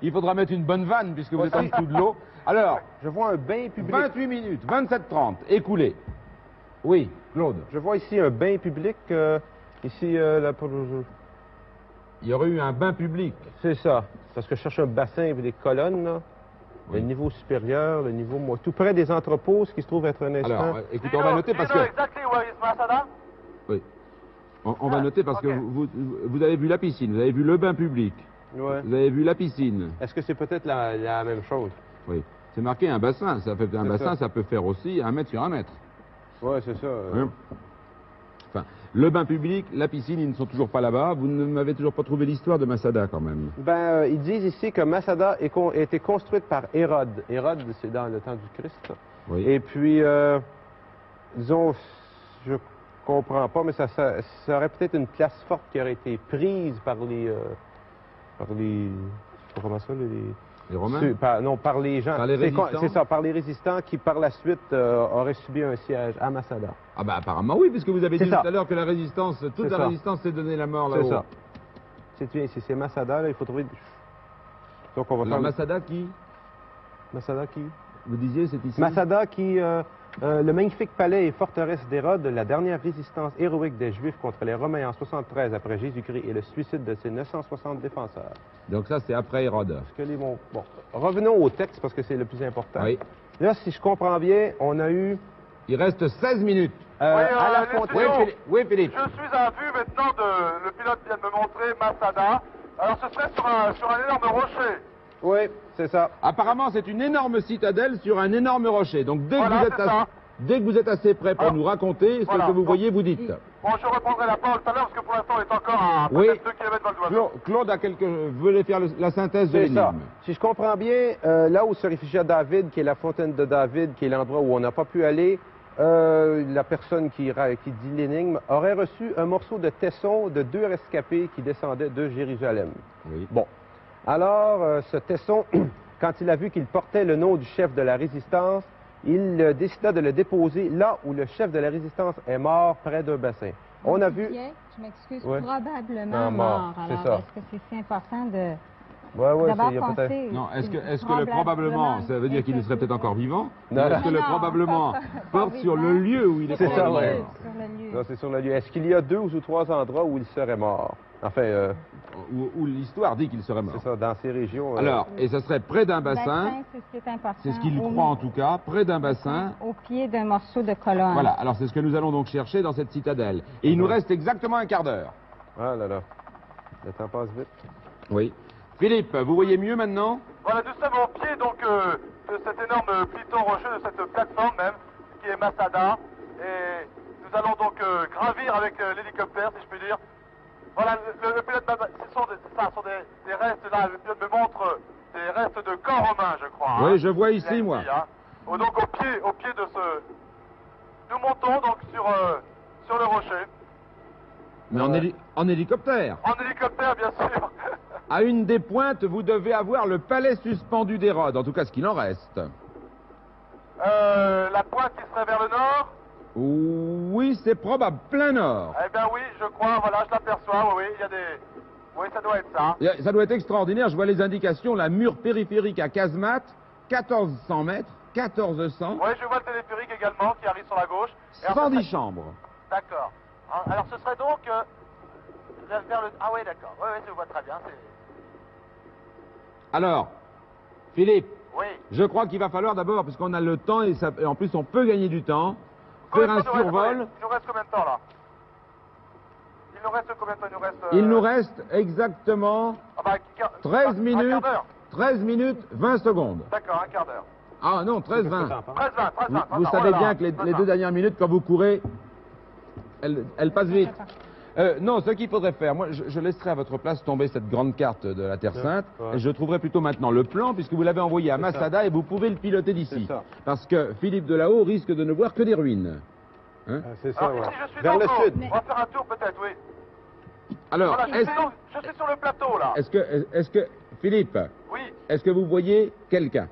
il faudra mettre une bonne vanne puisque vous êtes en dessous de l'eau. Alors, je vois un bain public. 28 minutes, 27:30, écoulé. Oui, Claude. Je vois ici un bain public, ici, Il y aurait eu un bain public. C'est ça, parce que je cherche un bassin et des colonnes, là. Le niveau supérieur, le niveau tout près des entrepôts, ce qui se trouve être un instant. Alors, écoutez, on va noter parce que... Exactly where is Masada? Oui. On va noter parce que vous avez vu la piscine, vous avez vu le bain public, vous avez vu la piscine. Est-ce que c'est peut-être la même chose? Oui. C'est marqué un bassin. Ça fait un bassin, ça peut faire aussi 1 mètre sur 1 mètre. Oui, c'est ça. Enfin, le bain public, la piscine, ils ne sont toujours pas là-bas. Vous ne m'avez toujours pas trouvé l'histoire de Masada, quand même. Ben, ils disent ici que Masada a été construite par Hérode. Hérode, c'est dans le temps du Christ. Oui. Et puis, disons, je comprends pas, mais ça aurait peut-être une place forte qui aurait été prise par les comment ça, les Romains? Non, par les gens. Par les résistants? C'est ça, par les résistants qui, par la suite, auraient subi un siège à Masada. Ah ben apparemment oui, puisque vous avez dit tout à l'heure que la résistance, toute la résistance s'est donné la mort là-haut. C'est ça. C'est bien ici, c'est Masada, là, il faut trouver... Donc on va faire... Masada qui? Masada qui? Vous disiez, c'est ici? Masada qui Le magnifique palais et forteresse d'Hérode, la dernière résistance héroïque des Juifs contre les Romains en 73 après Jésus-Christ et le suicide de ses 960 défenseurs. Donc ça, c'est après Hérode. Est-ce que les mots... Bon, revenons au texte parce que c'est le plus important. Oui. Là, si je comprends bien, on a eu... Il reste 16 minutes. Oui, à la les fontaine... studios. Oui, Philippe. Je suis à vue maintenant le pilote vient de me montrer Masada. Alors ce serait sur un énorme rocher. Oui, c'est ça. Apparemment, c'est une énorme citadelle sur un énorme rocher. Donc dès, Voilà, que, vous êtes c'est ça. dès que vous êtes assez prêt pour Alors, nous raconter ce voilà. que vous voyez, vous dites. Bon, je reprendrai la parole tout à l'heure parce que pour l'instant on est encore à Oui. peut-être 2 km dans le doigt. Claude a voulait faire la synthèse de C'est ça. l'énigme. Si je comprends bien, là où se réfugia David, qui est la fontaine de David, qui est l'endroit où on n'a pas pu aller, la personne qui dit l'énigme aurait reçu un morceau de tesson de 2 rescapés qui descendaient de Jérusalem. Oui. Bon. Alors, ce tesson, quand il a vu qu'il portait le nom du chef de la résistance, il décida de le déposer là où le chef de la résistance est mort, près d'un bassin. On a vu... Je m'excuse, Ouais. probablement Non, mort, c'est Alors, ça. est-ce que c'est si important de Ouais, d'abord il y a peut-être... penser... Non, est-ce que le probablement, ça veut dire qu'il serait peut-être encore vivant? Non, Est-ce que le non, probablement pas porte sur vivant. le lieu où il est C'est ça, probablement ouais. mort? Sur le lieu. Non, c'est sur le lieu. Est-ce qu'il y a 2 ou 3 endroits où il serait mort? Enfin, Où l'histoire dit qu'il serait mort. c'est ça, dans ces régions... Alors, et ça serait près d'un bassin, Bassin, c'est ce qui est important. c'est ce qu'il Au croit en tout cas, près d'un bassin. Au pied d'un morceau de colonne. Voilà, alors c'est ce que nous allons donc chercher dans cette citadelle. Et il nous reste exactement un quart d'heure. Ah là là, le temps passe vite. Oui. Philippe, vous voyez mieux maintenant? Voilà, nous sommes au pied donc de cet énorme piton rocheux, de cette plateforme même, qui est Masada. Et nous allons donc gravir avec l'hélicoptère, si je puis dire. Voilà, le pilote, ce sont des restes, là, le pilote me montre des restes de corps romains, je crois. Oui, hein. je vois Il a ici, dit, moi. hein. Oh, donc au pied de ce... Nous montons donc sur le rocher, Mais en hélicoptère. en hélicoptère bien sûr. À une des pointes, vous devez avoir le palais suspendu d'Hérode, en tout cas ce qu'il en reste. La pointe qui serait vers le nord. Oui, c'est probable, plein nord. Eh bien oui, je crois, voilà, je l'aperçois, oui, il y a des... Oui, ça doit être ça. Ça doit être extraordinaire, je vois les indications, la mur périphérique à casemate, 1400 mètres, 1400, Oui, je vois le téléphérique également qui arrive sur la gauche. Et alors, 110 ce serait- chambres. D'accord. Alors ce serait donc vers le... Ah oui, d'accord. Oui, oui, je vois très bien. Alors, Philippe, Oui. je crois qu'il va falloir d'abord, puisqu'on a le temps et en plus on peut gagner du temps, faire un survol. Il nous reste combien de temps là? Il nous reste combien de temps? Il nous reste exactement Ah bah, 13 Un minutes, quart d'heure. 13 minutes, 20 secondes. D'accord, un quart d'heure. Ah non, 13, 20. 13, 20, 13, 20. Vous savez bien que les 2 dernières minutes, quand vous courez, elles passent vite. Non, ce qu'il faudrait faire, moi, je laisserai à votre place tomber cette grande carte de la Terre Sainte, Ouais. et je trouverai plutôt maintenant le plan, puisque vous l'avez envoyé à Masada, et vous pouvez le piloter d'ici. C'est ça. Parce que Philippe Delahaut risque de ne voir que des ruines. Hein? C'est ça, Alors ouais. ici, je suis Vers donc le sud. On va faire un tour peut-être, oui. Alors, Voilà, je suis sur le plateau là. est-ce que, Philippe, Oui. est-ce que vous voyez quelqu'un?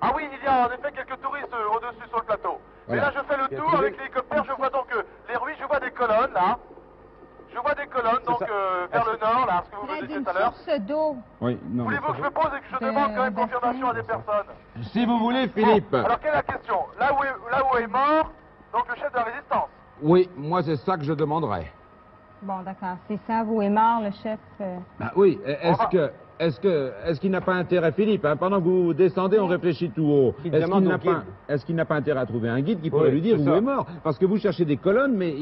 Ah oui, il y a en effet quelques touristes au-dessus sur le plateau. Mais Voilà. là, je fais le Il y a tour tous avec les- l'hélicoptère, je vois donc les ruines, je vois des colonnes là. Je vois des colonnes donc ça. vers le nord, là, ce que vous Près me disiez d'une tout à l'heure. source d'eau. Oui, non. Voulez-vous que je me pose et que je demande quand même bassin. confirmation à des personnes? Si vous voulez, Philippe. Bon, alors quelle est la question? Là où est mort, donc le chef de la résistance. Oui, moi c'est ça que je demanderais. Bon, d'accord. C'est ça, vous est mort, le chef. Bah oui, va. est-ce qu'il n'a pas intérêt, Philippe, hein, pendant que vous descendez, on réfléchit tout haut. Il Est-ce demande qu'il n'a au guide. pas, est-ce qu'il n'a pas intérêt à trouver un guide qui pourrait Oui, lui dire c'est où ça. est mort? Parce que vous cherchez des colonnes, mais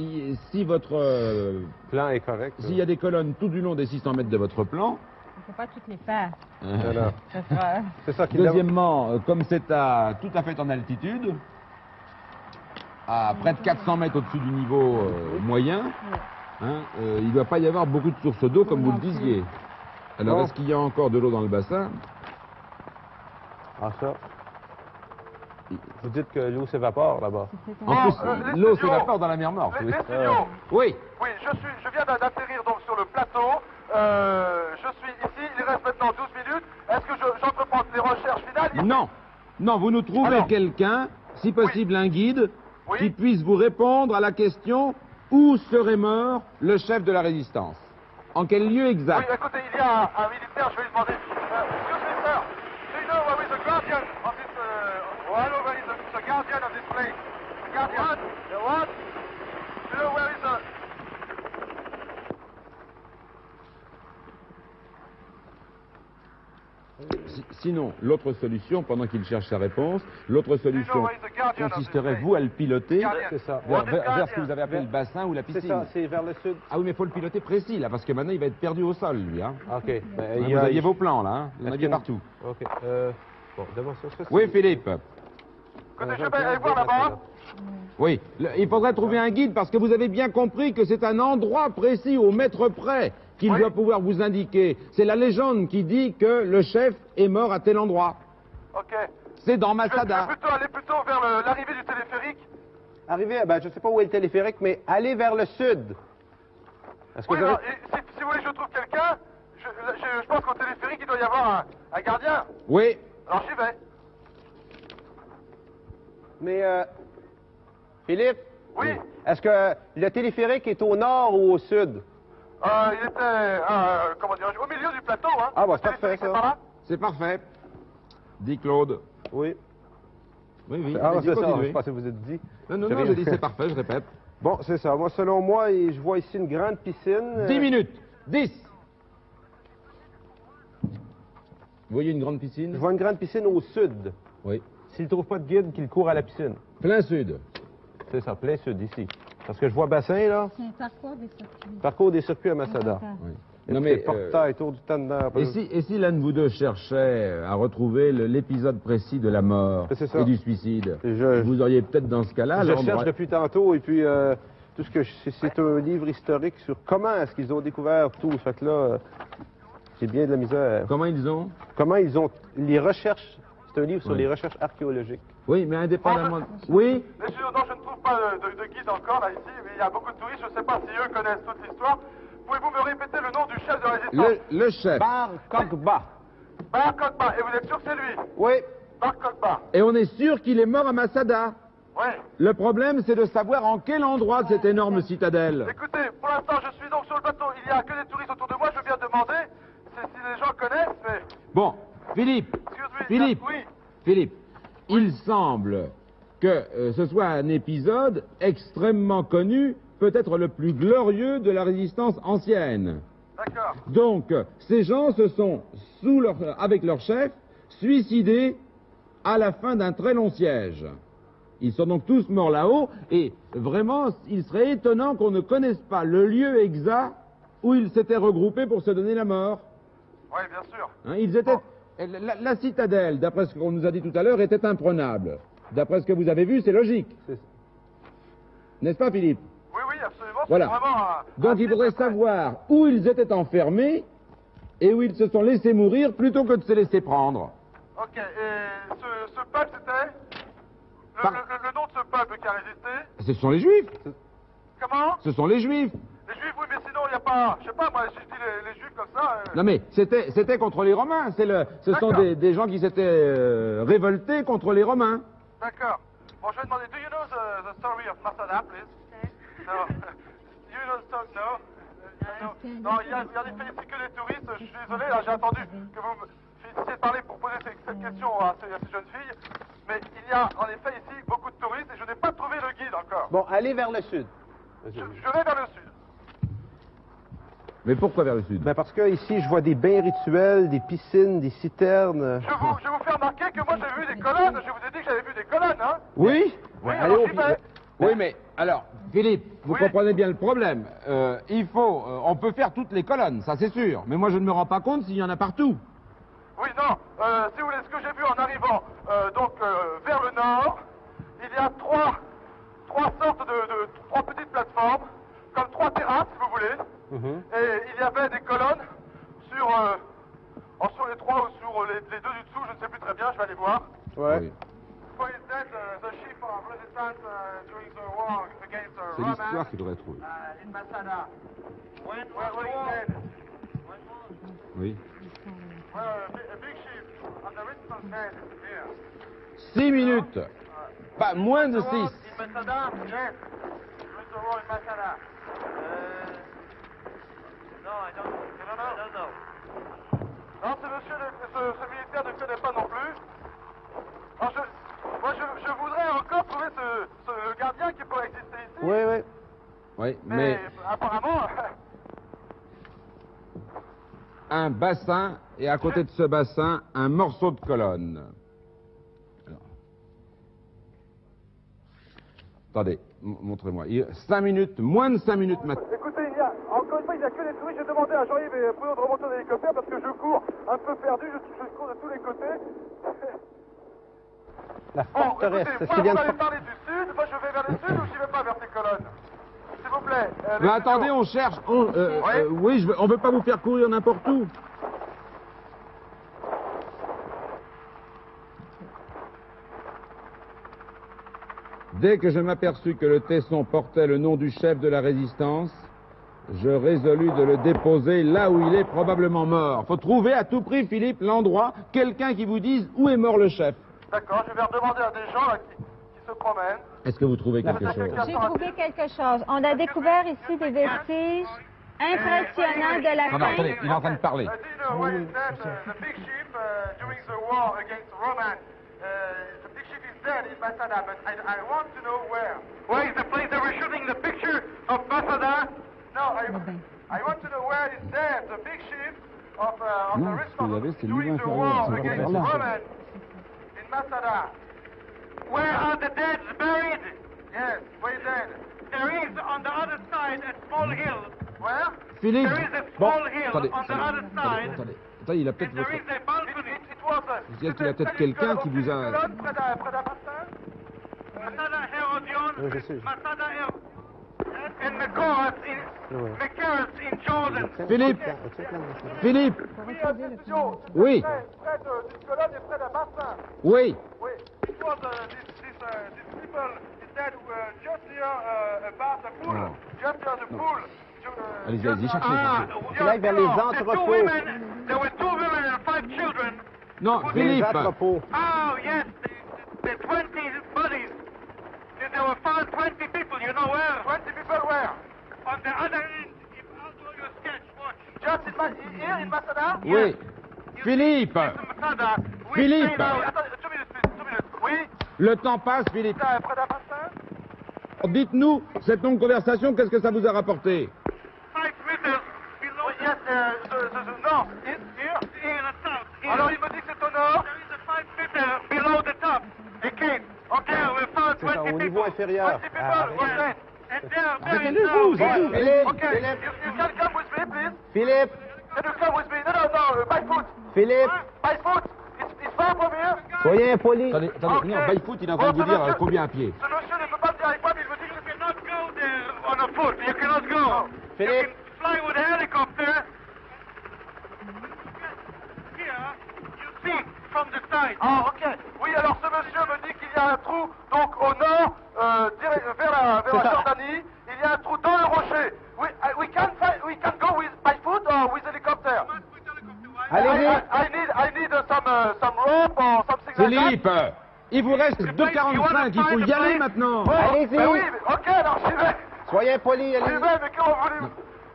si votre, Plan est correct. s'il y a des colonnes tout du long des 600 mètres de votre plan, Il ne faut pas toutes les faire. Voilà. Ça sera... C'est ça qu'il demande. deuxièmement, comme c'est tout à fait en altitude, à près de 400 mètres au-dessus du niveau moyen, hein, il ne doit pas y avoir beaucoup de sources d'eau, comme vous le disiez. Alors, Non. est-ce qu'il y a encore de l'eau dans le bassin? Ah, ça. Vous dites que l'eau s'évapore là-bas. En Ah, plus, les l'eau studios. s'évapore dans la mer Morte. Les Oui. studios. Oui. Oui, je viens d'atterrir donc sur le plateau. Je suis ici, il reste maintenant 12 minutes. Est-ce que j'entreprends les recherches finales ici? Non. Non, vous nous trouvez Alors. quelqu'un, si possible un guide, Oui. qui puisse vous répondre à la question où serait mort le chef de la résistance? En quel lieu Oui, exact? écoutez, il y a un militaire, je vais lui demander. Excuse me, sir. Do you know where is the guardian of this? Where is the guardian of this place? Sinon, l'autre solution, pendant qu'il cherche sa réponse, l'autre solution consisterait, vous, à le piloter C'est ça. vers ce que vous avez appelé le bassin ou la C'est piscine. ça, c'est vers le sud. Ah oui, mais il faut le piloter précis, là, parce que maintenant, il va être perdu au sol, lui. Hein. OK. Hein, vous aviez vos plans, là. Hein. Vous en Est-ce aviez que- partout. OK. Bon, d'abord, ça, Oui, Philippe. Écoutez, je vais aller voir là-bas. Oui, il faudrait trouver un guide, parce que vous avez bien compris que c'est un endroit précis, au mètre près, qu'il doit pouvoir vous indiquer. C'est la légende qui dit que le chef est mort à tel endroit. Ok. C'est dans Je vais Masada. plutôt aller vers l'arrivée du téléphérique. Arrivez, ben, je ne sais pas où est le téléphérique, mais allez vers le sud. Est-ce que Oui, vous non, avez... et si vous voulez que je trouve quelqu'un, je pense qu'au téléphérique, il doit y avoir un gardien. Oui, Alors j'y vais. Mais, Philippe, Oui, est-ce que le téléphérique est au nord ou au sud? il était, comment dire, au milieu du plateau, hein. Ah, bah, Le c'est parfait, téléphérique ça. est par là. c'est parfait. Dit Claude. Oui. Oui, oui. Ah, allez-y, c'est ça, continuez. je pensais que vous êtes dit. Non, non, J'ai non, rien. je dis c'est parfait, je répète. Bon, c'est ça. Moi, selon moi, je vois ici une grande piscine. 10 minutes. 10. Vous voyez une grande Je piscine? vois une grande piscine au sud. Oui. S'il ne trouve pas de guide, qu'il court à la piscine. Plein sud. C'est ça, plein sud, ici. Parce que je vois bassin, là. C'est un parcours des circuits. Parcours des circuits à Masada. Oui. Et Non, puis, mais, portail, tour du Tanda. et si l'un de vous deux cherchait à retrouver l'épisode précis de la mort C'est ça. et du suicide, Je- vous auriez peut-être dans ce cas-là... Je l'endroit- cherche depuis tantôt, et puis tout ce que c'est un livre historique sur comment est-ce qu'ils ont découvert tout. Fait que là, j'ai bien de la misère. Comment ils ont? Comment ils ont... Les recherches... C'est un livre sur Oui. les recherches archéologiques. Oui, mais indépendamment... Oui? Messieurs, non, je ne trouve pas de guide encore là ici, mais il y a beaucoup de touristes. Je ne sais pas si eux connaissent toute l'histoire. Pouvez-vous me répéter le nom du chef de résistance? Le chef. Bar Kokba. Bar Kokba. Et vous êtes sûr que c'est lui? Oui. Bar Kokba. Et on est sûr qu'il est mort à Masada. Oui. Le problème, c'est de savoir en quel endroit de cette énorme citadelle. Écoutez, pour l'instant, je suis donc sur le bateau. Il n'y a que des touristes autour de moi. Je viens demander si les gens connaissent, mais... Bon, Philippe, Excuse-moi. Philippe. Oui. Philippe, il semble que ce soit un épisode extrêmement connu, peut-être le plus glorieux de la résistance ancienne. D'accord. Donc, ces gens se sont, avec leur chef, suicidés à la fin d'un très long siège. Ils sont donc tous morts là-haut, et vraiment, il serait étonnant qu'on ne connaisse pas le lieu exact où ils s'étaient regroupés pour se donner la mort. Oui, bien sûr. Hein, ils étaient... La citadelle, d'après ce qu'on nous a dit tout à l'heure, était imprenable. D'après ce que vous avez vu, c'est logique. N'est-ce pas, Philippe? Oui, oui, absolument. Voilà. C'est vraiment Donc il faudrait savoir où ils étaient enfermés et où ils se sont laissés mourir plutôt que de se laisser prendre. Ok, et ce peuple, c'était le nom de ce peuple qui a résisté? Ce sont les Juifs. Comment? Ce sont les Juifs. Les Juifs, oui, mais sinon, il n'y a pas... Je sais pas, moi, si je dis les Juifs comme ça... Non mais c'était contre les Romains. Ce sont D'accord. des gens qui s'étaient révoltés contre les Romains. D'accord. Bon, je vais demander, do you know the story of Masada, please? No. You know the story? No? Non, il y a des pays ici que des touristes. Je suis désolé, là, j'ai attendu que vous me finissiez de parler pour poser cette question à ces jeunes filles. Mais il y a, en effet, ici, beaucoup de touristes et je n'ai pas trouvé le guide encore. Bon, allez vers le sud. Je vais vers le sud. Mais pourquoi vers le sud? Ben parce que ici, je vois des bains rituels, des piscines, des citernes. Je vous fais remarquer que moi, j'ai vu des colonnes. Je vous ai dit que j'avais vu des colonnes, hein? Oui. Oui, allez alors au j'y vais. Oui, mais alors, Philippe, vous Oui. comprenez bien le problème. On peut faire toutes les colonnes, ça c'est sûr. Mais moi, je ne me rends pas compte s'il y en a partout. Oui, non. Si vous voulez, ce que j'ai vu en arrivant vers le nord, il y a trois petites plateformes, comme 3 terrasses, si vous voulez. Et il y avait des colonnes sur les 3 ou sur les 2 du dessous, je ne sais plus très bien, je vais aller voir. Ouais. Oui. For instance, the chief of resistance during the war against C'est Romans l'histoire qu'il devrait trouver. in Masada. Where he said, Oui. a big chief of the resistance head here. 6 minutes. Pas moins de 6. In Masada? Yes. During the war in Masada. No, I don't. I don't know. Non, ce militaire ne connaît pas non plus. Alors, je voudrais encore trouver ce gardien qui pourrait exister ici. Oui, oui. Oui, Mais mais apparemment, un bassin et à côté de ce bassin, un morceau de colonne. Alors. Attendez, montrez-moi. 5 minutes, moins de 5 minutes maintenant. Écoutez, encore une fois, il n'y a que des touristes. J'ai demandé à Jean-Yves et Bruno de remonter en hélicoptère parce que je cours un peu perdu, je cours de tous les côtés. La Bon, forteresse, écoutez, c'est ce qui vient vous de... allez parler du sud, moi je vais vers le sud ou j'y vais pas vers ces colonnes? S'il vous plaît. Mais attendez, on cherche. Oui, on veut pas vous faire courir n'importe où. Dès que je m'aperçus que le tesson portait le nom du chef de la résistance, je résolus de le déposer là où il est probablement mort. Faut trouver à tout prix, Philippe, l'endroit, quelqu'un qui vous dise où est mort le chef. D'accord, je vais redemander à des gens là, qui se promènent. Est-ce que vous trouvez quelque chose? J'ai trouvé quelque chose. On a découvert ici des vestiges impressionnants de la Non, non, fin. attendez, il est en train de parler. Do you know where is that? The big ship during the war against Roman. The big ship is dead in Masada, but I want to know where. Where is the place they were shooting the picture of Masada? No, I want to know where is dead the big ship of the Non, ce qu'il y avait, c'est le during niveau the inférieur. war C'est against par là. Roman in Masada. Where are the dead buried? Yes, where is dead? There is on the other side a small hill. Where? Philippe, There is a bon, small hill attendez, on the other side. attendez, il a peut-être And there votre... is a balcony. It was. Je dirais qu'il y a peut-être quelqu'un qui vous a... Près d'un bassin. Masada Herodion. Oui, je sais. Masada and Mekaras in Jordan. Philippe, Philippe, Oui, studio. Oui. Près d'une colonne et près d'un bassin. oui, Oui. It was this people instead were just here about the pool. Oh. Just here the pool. allez-y, allez-y, cherchez. Ah, Il aille vers les the two entrepôts. women, there were 2 women and 5 children. Non, Les Philippe, entrepôts. Oh, yes, the 20 bodies. There were 20 people, you know where? 20 people where? On the other end, if I'll do your sketch, watch. Just here in Masada? oui, Philippe, Masada, we Philippe. stayed out. Attendez, 2 minutes, please, 2 minutes. Oui, le temps passe, Philippe. près d'un bassin? Dites-nous, cette longue conversation, qu'est-ce que ça vous a rapporté? 5 meters below Oui, yes, non, here. in the south. Here. Alors il me dit que c'est au nord. There is a 5 meter below the top. A cave. Okay, we found C'est ça, 20 au niveau people. inférieur. 20 people, what's that? And there is Arrêtez-le-vous, now- c'est tout. Philippe, Okay, Philippe, you can come with me, please. Philippe, Can you come with me? No, by foot. Philippe, By foot. It's far from here. soyez impoli. Attendez, non, Byfoot, il est en train de vous dire combien à pied. Ce monsieur ne peut pas venir avec moi, mais il me dit que You cannot go there on a foot. You cannot go. Philippe. You can fly with a helicopter. Here, you see from the side. Ah, ok. Oui, alors ce monsieur me dit qu'il y a un trou, donc au nord, vers la ça. Jordanie, il y a un trou dans le rocher. We can go by foot or with helicopter. Allez-y. I need some rope or something like that. Philippe, il vous reste 2,45, il faut y aller maintenant. Oh, Allez-y. ben oui, ok, alors j'y vais. Soyez impoli, J'y allez-y. vais, mais comment voulez-vous?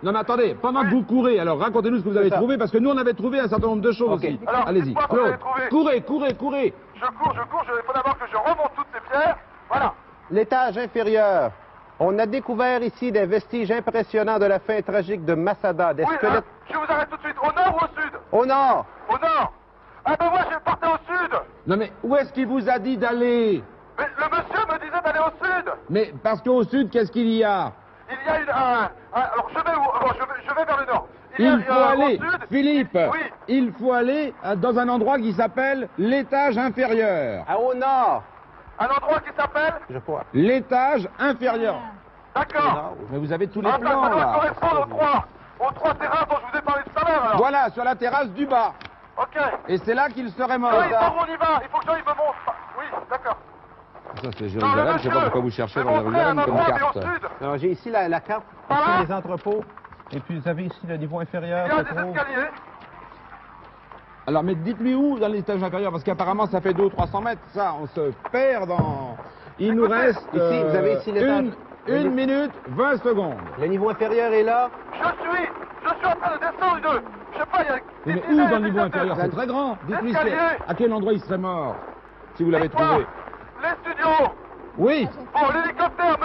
Non mais attendez, pendant que vous courez, alors racontez-nous ce que vous avez ça. trouvé, parce que nous on avait trouvé un certain nombre de choses Ok. aussi. Alors, Allez-y, dites-moi ce que vous avez Claude, trouvé. courez. Je cours, il faut d'abord que je remonte toutes ces pierres. Voilà. L'étage inférieur. On a découvert ici des vestiges impressionnants de la fin tragique de Masada, des Oui, squelettes je vous arrête tout de suite. Au nord ou au sud? au nord. Au nord. Ah ben moi, je partais au sud. Non mais où est-ce qu'il vous a dit d'aller? Mais le monsieur me disait d'aller au sud. Mais parce qu'au sud, qu'est-ce qu'il y a? Il y a alors je vais vers le nord. Il faut aller, au sud, Philippe, Oui. il faut aller dans un endroit qui s'appelle l'étage inférieur. Au nord. un endroit qui s'appelle. Je crois. L'étage inférieur. D'accord. Mais vous avez tous les Ah, ben, ça plans doit là. correspondre aux trois terrasses dont je vous ai parlé tout à l'heure. Alors. Voilà, sur la terrasse du bas. Ok. Et c'est là qu'il serait mort. Oui, donc on y va. Il faut que Jean-Yves me montre. Oui, d'accord. Ça c'est Non, Jérusalem, le je sais pas monsieur pourquoi vous cherchez me dans montrait un Jérusalem comme endroit, mais carte. au sud. Alors, j'ai ici la carte, Par là? ici les entrepôts. Et puis, vous avez ici le niveau inférieur. Il y a se des trouve. escaliers. Alors, mais dites-lui où dans l'étage inférieur, parce qu'apparemment ça fait 200 ou 300 mètres, ça, on se perd dans... Il nous Écoutez, reste ici, vous avez ici l'étage. une minute, 20 secondes. Le niveau inférieur est là. Je suis en train de descendre je sais pas, il y a... Mais des où dizaines dans le de niveau inférieur? C'est escaliers. très grand. Dites-lui Escalier. à quel endroit il serait mort, si vous l'avez Dites-moi, trouvé. les studios. Oui. Bon, l'hélicoptère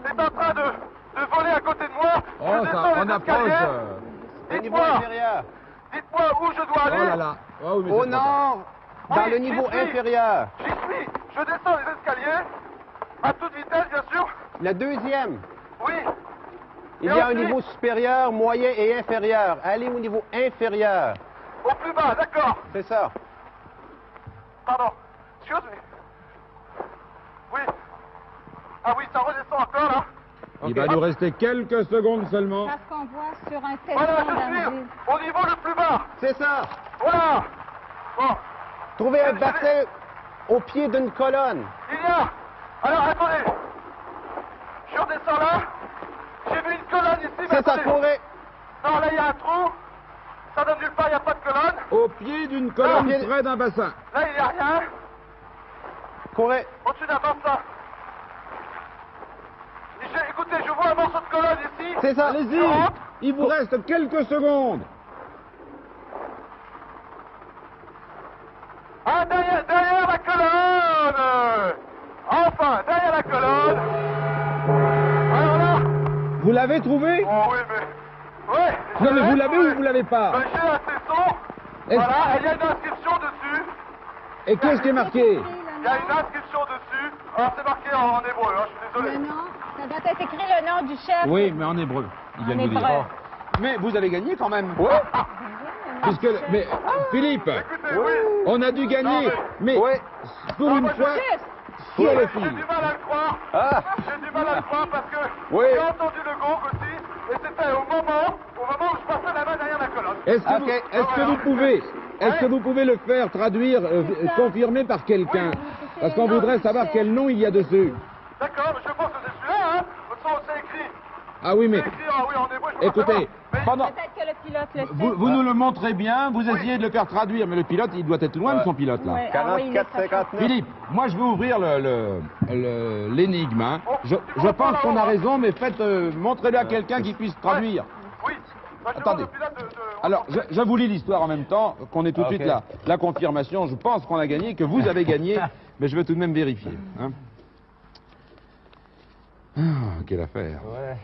est en train de voler à côté de moi. Oh, Je ça, descends on les approche. escaliers. Le niveau Dites-moi, inférieur. Dites-moi où je dois aller. Oh là là. Oh, oui, mais Au c'est trop tard. nord, dans Oui, le niveau j'y suis. inférieur. J'y suis. Je descends les escaliers, à toute vitesse, bien sûr. Le deuxième. Oui. Il y Et a un ensuite, niveau supérieur, moyen et inférieur. Allez au niveau inférieur. au plus bas, d'accord. C'est ça. Pardon. Excuse me. Oui. Ah oui, ça redescend encore, là. Il va nous rester quelques secondes seulement. Parce qu'on voit sur un Voilà, téléphone je suis d'argile. au niveau le plus bas. C'est ça. Voilà. Bon. Trouvez un bassin au pied d'une colonne. Il y a. Alors, attendez. Je redescends là. J'ai vu une colonne ici, mais C'est ça, attendez. courez. Non, là, il y a un trou. Ça donne nulle part, il n'y a pas de colonne. Au pied d'une colonne Ah, près d'un bassin. Là, il n'y a rien. Courez. Au-dessus d'un bassin. Écoutez, je vois un morceau de colonne ici. C'est ça. Allez-y. Je rentre. Il vous reste quelques secondes. Ah, derrière la colonne. Enfin, derrière la colonne. Alors là. Vous l'avez trouvé? Oh oui, mais... Ouais. Non, mais je vous l'ai l'avez trouvé. ou vous l'avez pas? Ben, j'ai un tesson. Est-ce- Voilà, et il y a une inscription dessus. Et qu'est-ce qui est marqué? Il y a une inscription dessus. Alors, c'est marqué en hébreu, hein, je suis Le désolé. nom, ça doit être écrit le nom du chef. Oui, mais en hébreu. Il vient de En nous dire. hébreu. Mais vous avez gagné quand même. Oui. Puisque, mais Philippe, Écoutez, oui. on a dû gagner. Non, Mais Oui. pour Non, une moi, fois, je- sur le J'ai fil. du mal à le croire. Ah. J'ai du mal à le croire parce que Oui. j'ai entendu le gong aussi. Et c'était au moment où je passais la main derrière la colonne. Est-ce que, Ok. vous, est-ce que vous pouvez, est-ce que vous pouvez le faire traduire, confirmer par quelqu'un? Parce qu'on voudrait savoir quel nom il y a dessus. D'accord, mais je pense que c'est celui-là, hein. De toute façon, c'est écrit. Ah oui, mais C'est écrit, ah oui, en hébreu, je peux pas écoutez, savoir. Mais pendant, Peut-être que le pilote le sait. vous nous le montrez bien, vous essayez de le faire traduire, mais le pilote, il doit être loin de son pilote là. Ouais, ah oui, il est 44, sorti. 59. Philippe, moi je vais ouvrir l'énigme. Hein. Je pense qu'on a raison, mais faites, montrez-le à quelqu'un qui puisse traduire. oui. Bah, je Attendez. demande au pilote de... Alors, je vous lis l'histoire en même temps, qu'on ait tout de suite Ok. la confirmation. Je pense qu'on a gagné, que vous avez gagné, mais je vais tout de même vérifier. Hein. Ah, quelle affaire. Ouais.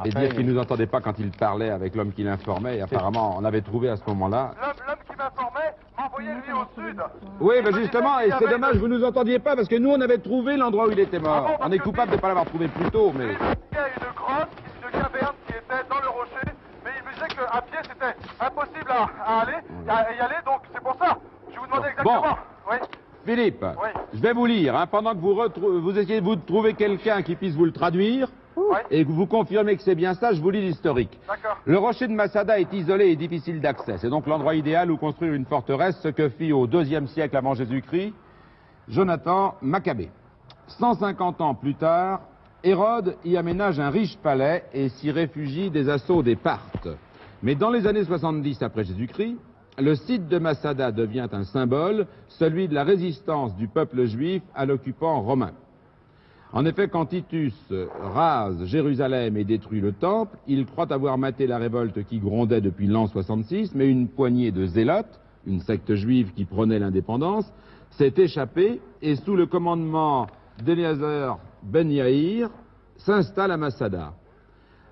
Et Enfin, dire qu'il ne nous entendait pas quand il parlait avec l'homme qui l'informait. Et apparemment, on avait trouvé à ce moment-là. L'homme qui m'informait m'envoyait lui au sud. Oui, Il ben me justement, disait et qu'il y c'est avait dommage, une- vous nous entendiez pas, parce que nous, on avait trouvé l'endroit où il était Ah bon, mort. parce On est que coupable de ne pas l'avoir trouvé plus tôt, mais... Il y a une grotte, une caverne qui était dans le rocher, mais il me disait qu'à pied c'était impossible à aller, à y aller, donc c'est pour ça. Je vous demandais Bon. exactement. Oui. Philippe, Oui. je vais vous lire, hein, pendant que vous essayez de trouver quelqu'un qui puisse vous le traduire, Oui. et que vous confirmez que c'est bien ça, je vous lis l'historique. D'accord. Le rocher de Masada est isolé et difficile d'accès. C'est donc l'endroit idéal où construire une forteresse, ce que fit au IIe siècle avant Jésus-Christ Jonathan Maccabée. 150 ans plus tard, Hérode y aménage un riche palais et s'y réfugie des assauts des Parthes. Mais dans les années 70 après Jésus-Christ, le site de Masada devient un symbole, celui de la résistance du peuple juif à l'occupant romain. En effet, quand Titus rase Jérusalem et détruit le temple, il croit avoir maté la révolte qui grondait depuis l'an 66, mais une poignée de zélotes, une secte juive qui prônait l'indépendance, s'est échappée et sous le commandement d'Éléazar ben Yaïr s'installe à Masada.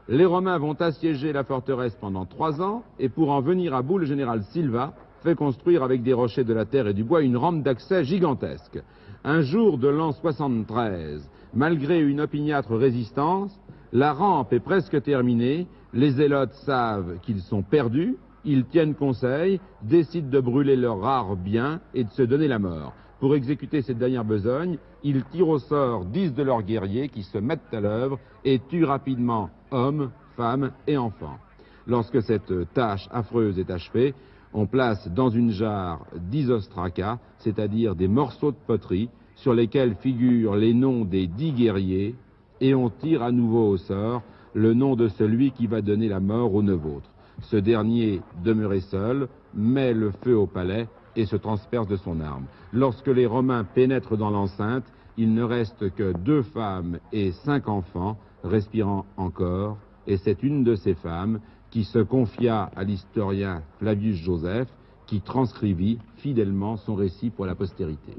Les Romains vont assiéger la forteresse pendant 3 ans et pour en venir à bout, le général Silva fait construire avec des rochers de la terre et du bois une rampe d'accès gigantesque. Un jour de l'an 73, malgré une opiniâtre résistance, la rampe est presque terminée, les zélotes savent qu'ils sont perdus, ils tiennent conseil, décident de brûler leurs rares biens et de se donner la mort. Pour exécuter cette dernière besogne, ils tirent au sort 10 de leurs guerriers qui se mettent à l'œuvre et tuent rapidement hommes, femmes et enfants. Lorsque cette tâche affreuse est achevée, on place dans une jarre 10 ostracas, c'est-à-dire des morceaux de poterie, sur lesquels figurent les noms des 10 guerriers, et on tire à nouveau au sort le nom de celui qui va donner la mort aux 9 autres. Ce dernier, demeuré seul, met le feu au palais et se transperce de son arme. Lorsque les Romains pénètrent dans l'enceinte, il ne reste que 2 femmes et 5 enfants respirant encore, et c'est une de ces femmes qui se confia à l'historien Flavius Joseph, qui transcrivit fidèlement son récit pour la postérité.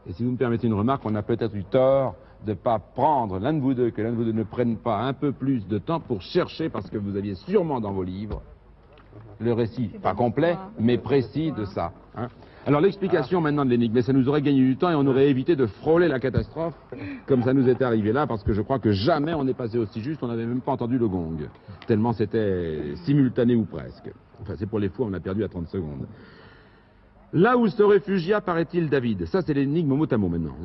Et si vous me permettez une remarque, on a peut-être eu tort de ne pas prendre l'un de vous deux, que l'un de vous deux ne prenne pas un peu plus de temps pour chercher, parce que vous aviez sûrement dans vos livres Le récit, pas complet, mais précis de ça. Hein. Alors l'explication maintenant de l'énigme, mais ça nous aurait gagné du temps et on aurait évité de frôler la catastrophe comme ça nous était arrivé là, parce que je crois que jamais on est passé aussi juste, on n'avait même pas entendu le gong, tellement c'était simultané ou presque. Enfin c'est pour les fous, on a perdu à 30 secondes. Là où se réfugia, paraît-il, David, ça c'est l'énigme mot à mot maintenant.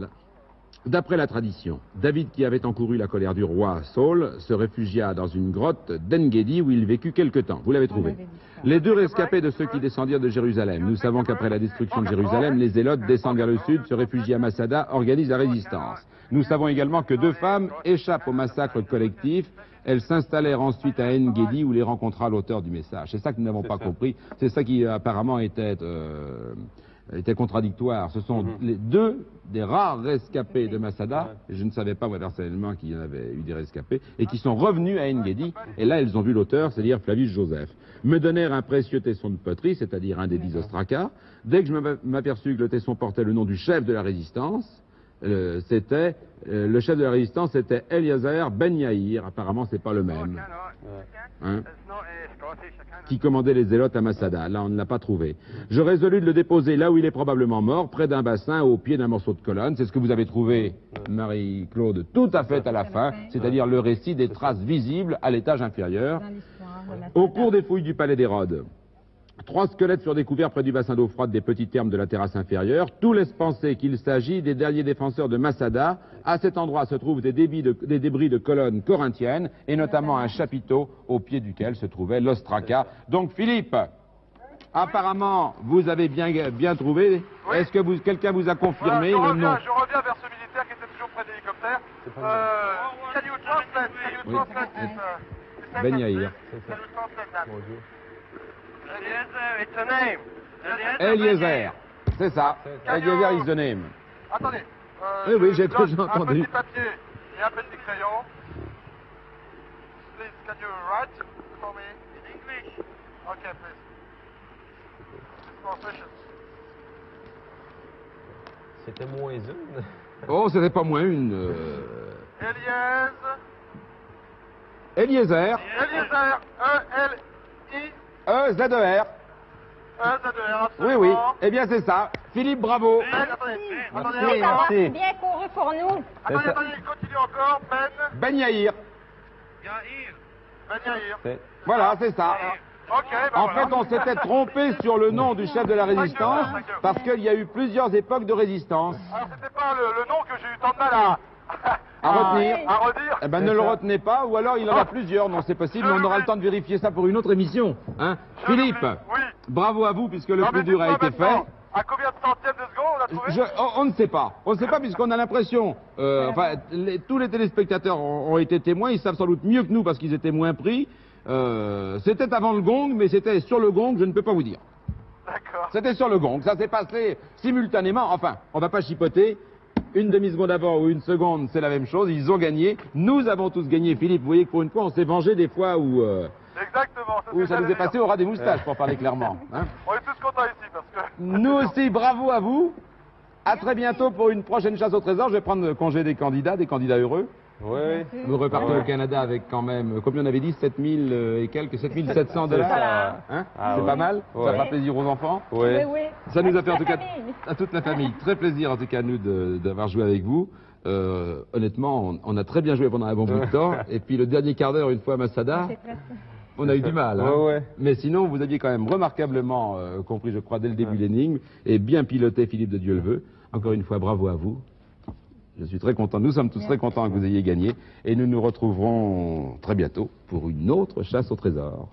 D'après la tradition, David, qui avait encouru la colère du roi Saul, se réfugia dans une grotte d'En-Gedi où il vécut quelque temps. Vous l'avez trouvé. Les deux rescapés de ceux qui descendirent de Jérusalem. Nous savons qu'après la destruction de Jérusalem, les Zélotes descendent vers le sud, se réfugient à Masada, organisent la résistance. Nous savons également que 2 femmes échappent au massacre collectif. Elles s'installèrent ensuite à En-Gedi où les rencontra l'auteur du message. C'est ça que nous n'avons pas compris. C'est ça qui apparemment était contradictoire. Ce sont les 2 des rares rescapés de Masada, et je ne savais pas moi personnellement qu'il y en avait eu des rescapés, et qui sont revenus à En-Gedi, et là ils ont vu l'auteur, c'est-à-dire Flavius Joseph. Me donnèrent un précieux tesson de poterie, c'est-à-dire un des 10 ostracas. Dès que je m'aperçus que le tesson portait le nom du chef de la résistance, le chef de la résistance c'était Eliezer Ben Yair, apparemment c'est pas le même. Hein, qui commandait les Zélotes à Masada. Là, on ne l'a pas trouvé. Je résolus de le déposer là où il est probablement mort, près d'un bassin, au pied d'un morceau de colonne. C'est ce que vous avez trouvé, Marie-Claude, tout à fait à la fin, c'est-à-dire le récit des traces visibles à l'étage inférieur. Au cours des fouilles du palais d'Hérode, 3 squelettes furent découverts près du bassin d'eau froide des petits thermes de la terrasse inférieure. Tout laisse penser qu'il s'agit des derniers défenseurs de Masada. À cet endroit se trouvent des débris de colonnes corinthiennes et notamment un chapiteau au pied duquel se trouvait l'ostraca. Donc Philippe, apparemment vous avez bien trouvé. Oui. Est-ce que quelqu'un vous a confirmé le nom? Je reviens vers ce militaire qui était toujours près de l'hélicoptère. Can you translate? Can you translate this? Ben Yair. Eliezer, it's a name. Eliezer, c'est ça. Eliezer is the name. Attendez. Oui, j'ai entendu. Un petit papier et un petit crayon. Please, can you write for me? In English. Okay, please. Translation. C'était moins une. Oh, c'était pas moins une. Eliezer. Eliezer. E-L-I. E-Z-E-R. E-Z-E-R. Oui. Eh bien, c'est ça. Philippe, bravo. Merci. Bien couru pour nous. Attendez, continue encore. Ben Yair. Ben Yair. Voilà, c'est ça. Okay, en fait, on s'était trompé sur le nom du chef de la résistance parce qu'il y a eu plusieurs époques de résistance. Alors, c'était pas le nom que j'ai eu tant de mal à retenir. À redire. Eh ben, ne le retenez pas, ou alors il en a plusieurs. Non, c'est possible, mais on aura le temps de vérifier ça pour une autre émission. Hein, Philippe, oui. Bravo à vous, puisque le plus dur a été fait. À combien de centièmes de seconde on l'a trouvé? On ne sait pas. On ne sait pas, puisqu'on a l'impression... tous les téléspectateurs ont été témoins, ils savent sans doute mieux que nous, parce qu'ils étaient moins pris. C'était avant le gong, mais c'était sur le gong, je ne peux pas vous dire. D'accord. C'était sur le gong, ça s'est passé simultanément. Enfin, on va pas chipoter. Une demi-seconde avant ou une seconde, c'est la même chose. Ils ont gagné. Nous avons tous gagné. Philippe, vous voyez que pour une fois, on s'est vengé des fois où... Exactement. Où ça nous est passé au ras des moustaches, pour parler clairement. Hein. On est tous contents ici, parce que... Nous aussi, bravo à vous. À très bientôt pour une prochaine chasse au trésor. Je vais prendre congé des candidats heureux. Oui. Nous repartons au Canada avec quand même, combien on avait dit, 7000 et quelques, 7700 $. Hein, c'est pas mal. Ça fera plaisir aux enfants. Oui. Ça nous a fait en tout cas à toute la famille très plaisir en tout cas nous d'avoir joué avec vous. Honnêtement, on a très bien joué pendant un bon bout de temps. Et puis le dernier quart d'heure, une fois à Masada, on a eu du mal. Hein. Mais sinon, vous aviez quand même remarquablement compris, je crois, dès le début l'énigme et bien piloté, Philippe de Dieu le veut. Encore une fois, bravo à vous. Je suis très content, nous sommes tous très contents que vous ayez gagné et nous nous retrouverons très bientôt pour une autre chasse au trésor.